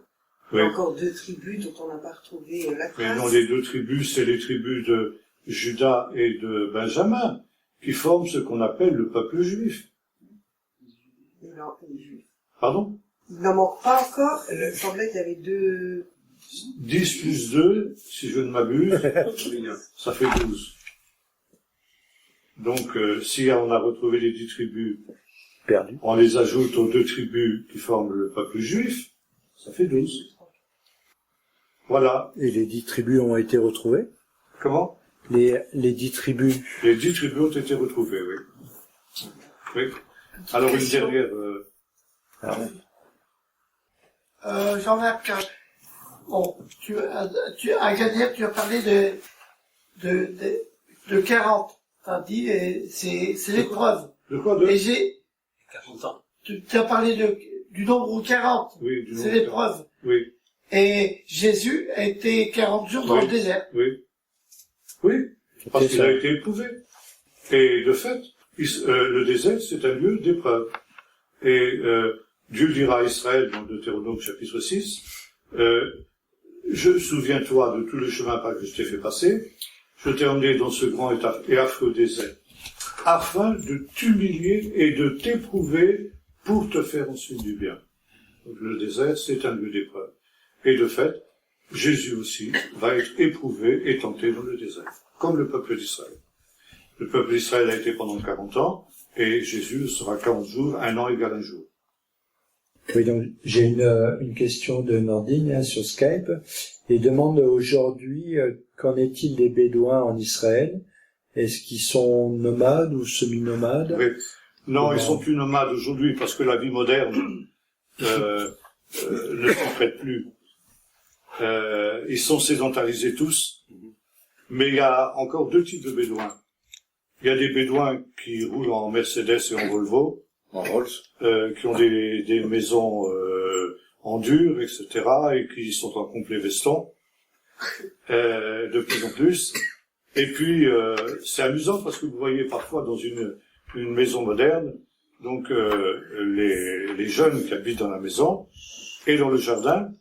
Oui. Il y a encore 2 tribus dont on n'a pas retrouvé la trace. Mais non, les 2 tribus, c'est les tribus de Juda et de Benjamin, qui forment ce qu'on appelle le peuple juif. Non, les Juifs. Pardon? Il n'en manque pas encore. Il me semblait qu'il y avait 2... 10 plus 2, si je ne m'abuse, ça fait 12. Donc, si on a retrouvé les 10 tribus, perdues, on les ajoute aux 2 tribus qui forment le peuple juif, ça fait 12. Voilà. et les 10 tribus ont été retrouvées. Comment? Les 10 tribus. Les 10 tribus ont été retrouvées, oui. Oui. Alors, une dernière... Jean-Marc, bon, à Gadière, tu as parlé de 40. T'as dit, et c'est l'épreuve. De quoi? Et 40 ans. tu as parlé du nombre 40. Oui, du C'est nombre l'épreuve. Oui. Et Jésus a été 40 jours dans le désert. Oui. Oui. Parce qu'il a été éprouvé. Et de fait, le désert, c'est un lieu d'épreuve. Et Dieu dira à Israël, dans Deutéronome chapitre 6, souviens-toi de tout le chemin par que je t'ai fait passer, je t'ai emmené dans ce grand et affreux désert, afin de t'humilier et de t'éprouver pour te faire ensuite du bien. Donc, le désert, c'est un lieu d'épreuve. Et de fait, Jésus aussi va être éprouvé et tenté dans le désert, comme le peuple d'Israël. Le peuple d'Israël a été pendant 40 ans, et Jésus sera 40 jours, 1 an égale 1 jour. Oui, donc j'ai une question de Nordine hein, sur Skype et demande aujourd'hui qu'en est-il des Bédouins en Israël? Est-ce qu'ils sont nomades ou semi-nomades? Oui. Non, ils sont plus nomades aujourd'hui parce que la vie moderne ne s'y prête plus. Ils sont sédentarisés tous, mais il y a encore 2 types de Bédouins. Il y a des Bédouins qui roulent en Mercedes et en Volvo, qui ont des maisons en dur, etc., et qui sont en complet veston, de plus en plus. Et puis, c'est amusant parce que vous voyez parfois dans une maison moderne, donc les jeunes qui habitent dans la maison, et dans le jardin,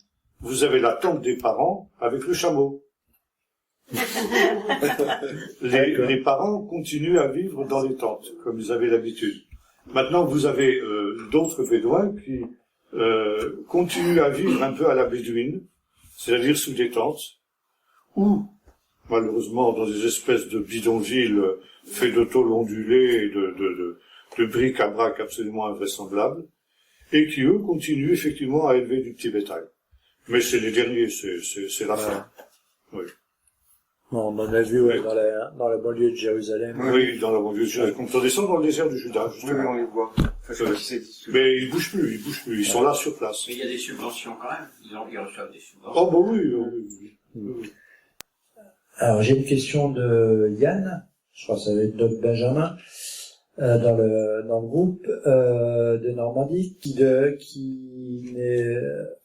vous avez la tente des parents avec le chameau. Les parents continuent à vivre dans les tentes, comme ils avaient l'habitude. Maintenant, vous avez d'autres Bédouins qui continuent à vivre un peu à la bédouine, c'est-à-dire sous des tentes, ou, malheureusement, dans des espèces de bidonvilles faits de tôle ondulée et de bric-à-brac absolument invraisemblables, et qui, eux, continuent effectivement à élever du petit bétail. Mais c'est les derniers, c'est la fin. Oui. On en a vu ouais, dans la banlieue de Jérusalem. Oui, dans la banlieue de Jérusalem. Quand on descend dans le désert du Juda, justement. Oui, on les voit. Mais ils bougent plus. Ils sont là sur place. Mais il y a des subventions quand même. Ils reçoivent des subventions. Oh, bah oui. Alors, j'ai une question de Yann. Je crois que ça va être Doc Benjamin. Dans le groupe, de Normandie,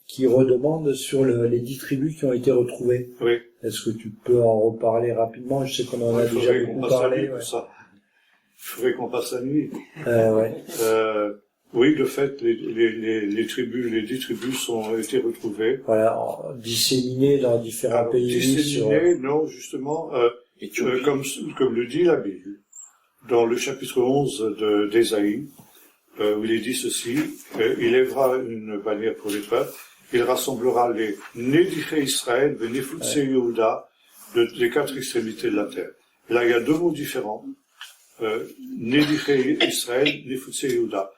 qui redemande sur les 10 tribus qui ont été retrouvées. Oui. Est-ce que tu peux en reparler rapidement? Je sais qu'on en a déjà beaucoup parlé. Ouais. Ça. Il faudrait qu'on passe la nuit. Ouais. Oui, de fait, les 10 tribus ont été retrouvées. Voilà, disséminées dans différents pays. Disséminées, non, justement, comme le dit la Bible, dans le chapitre 11 d'Ésaïe, où il est dit ceci, il élèvera une bannière pour les peuples, il rassemblera les Nédiché Israël, les Néfutse Yehuda, les 4 extrémités de la terre. Et là, il y a 2 mots différents. Nédiché Israël, Néfutse Yehuda.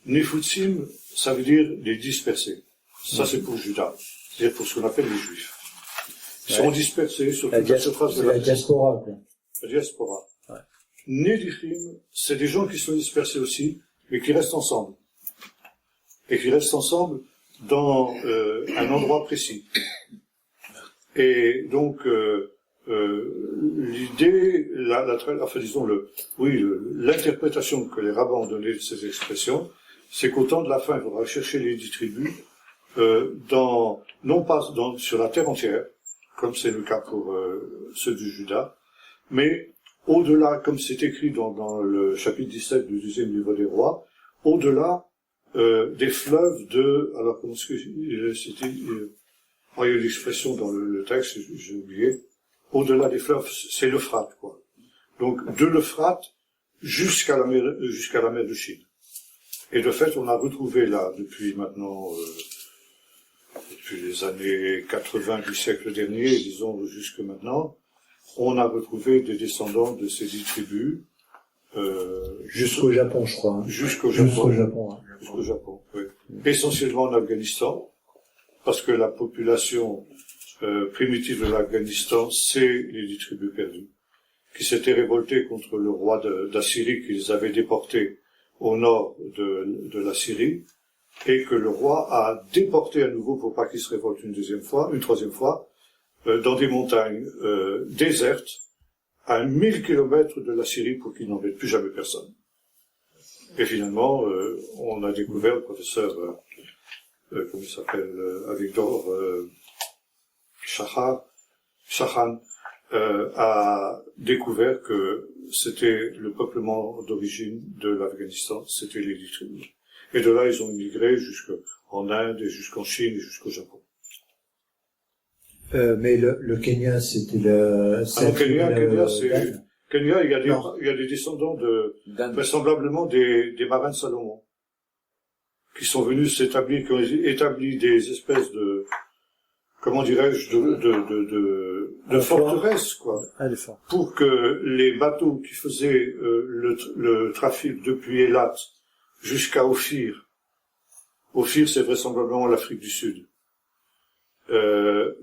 Néfutsim, ça veut dire les dispersés. Ça, c'est pour Juda. C'est-à-dire pour ce qu'on appelle les Juifs. Ils sont dispersés sur toute la surface de la diaspora, quoi. La diaspora. Ouais. Nédichim, c'est des gens qui sont dispersés aussi, mais qui restent ensemble. Et qui restent ensemble dans un endroit précis. Et donc, l'idée, l'interprétation que les rabbins ont donnée de ces expressions, c'est qu'au temps de la fin, il faudra chercher les 10 tribus, non pas sur la terre entière, comme c'est le cas pour ceux du Juda, mais au-delà, comme c'est écrit dans le chapitre 17 du 10e livre des rois, au-delà des fleuves alors comment est-ce que c'était, il y a une expression dans le texte, j'ai oublié, au-delà des fleuves, c'est l'Euphrate, quoi. Donc, de l'Euphrate jusqu'à la mer de Chine. Et de fait, on a retrouvé là, depuis maintenant, depuis les années 80 du siècle dernier, disons jusque maintenant, on a retrouvé des descendants de ces 10 tribus, jusqu'au Japon, je crois. Hein. Jusqu'au Japon, hein. Jusqu'au Japon, oui. Essentiellement en Afghanistan, parce que la population primitive de l'Afghanistan, c'est les 10 tribus perdues, qui s'étaient révoltées contre le roi d'Assyrie qui les avait déportés au nord de la Syrie, et que le roi a déporté à nouveau pour pas qu'ils se révoltent une troisième fois, dans des montagnes désertes, à 1000 kilomètres de la Syrie pour qu'ils n'embêtent plus jamais personne. Et finalement, on a découvert, le professeur, comment il s'appelle, Avigdor Shachan, a découvert que c'était le peuplement d'origine de l'Afghanistan, c'était les 10 tribus. Et de là, ils ont immigré jusqu'en Inde et jusqu'en Chine et jusqu'au Japon. Mais le Kenya, c'était le... Kenya, il y a des descendants vraisemblablement des marins de Salomon, qui sont venus s'établir, qui ont établi des espèces de, comment dirais-je, de forteresses, quoi. Ah, les forts. Pour que les bateaux qui faisaient le trafic depuis Eilat jusqu'à Ophir, Ophir c'est vraisemblablement l'Afrique du Sud,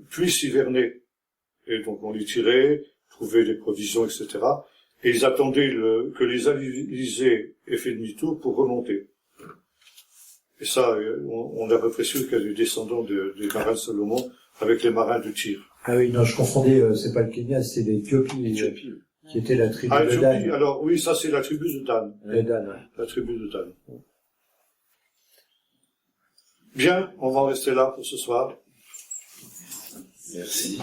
puissent hiverner. Et donc on les tirait, trouvait des provisions, etc. Et ils attendaient que les alizés aient fait demi-tour pour remonter. Et ça, on est à peu près sûr qu'il y a des descendants des marins de Salomon avec les marins de Tyr. Ah oui, non, je confondais, c'est pas le Kenya, c'est l'Éthiopie, qui était la tribu Ah, de Éthiopie, Dan. alors oui, ça c'est la tribu de Dan. De Dan, ouais. La tribu de Dan. Bien, on va en rester là pour ce soir. Merci.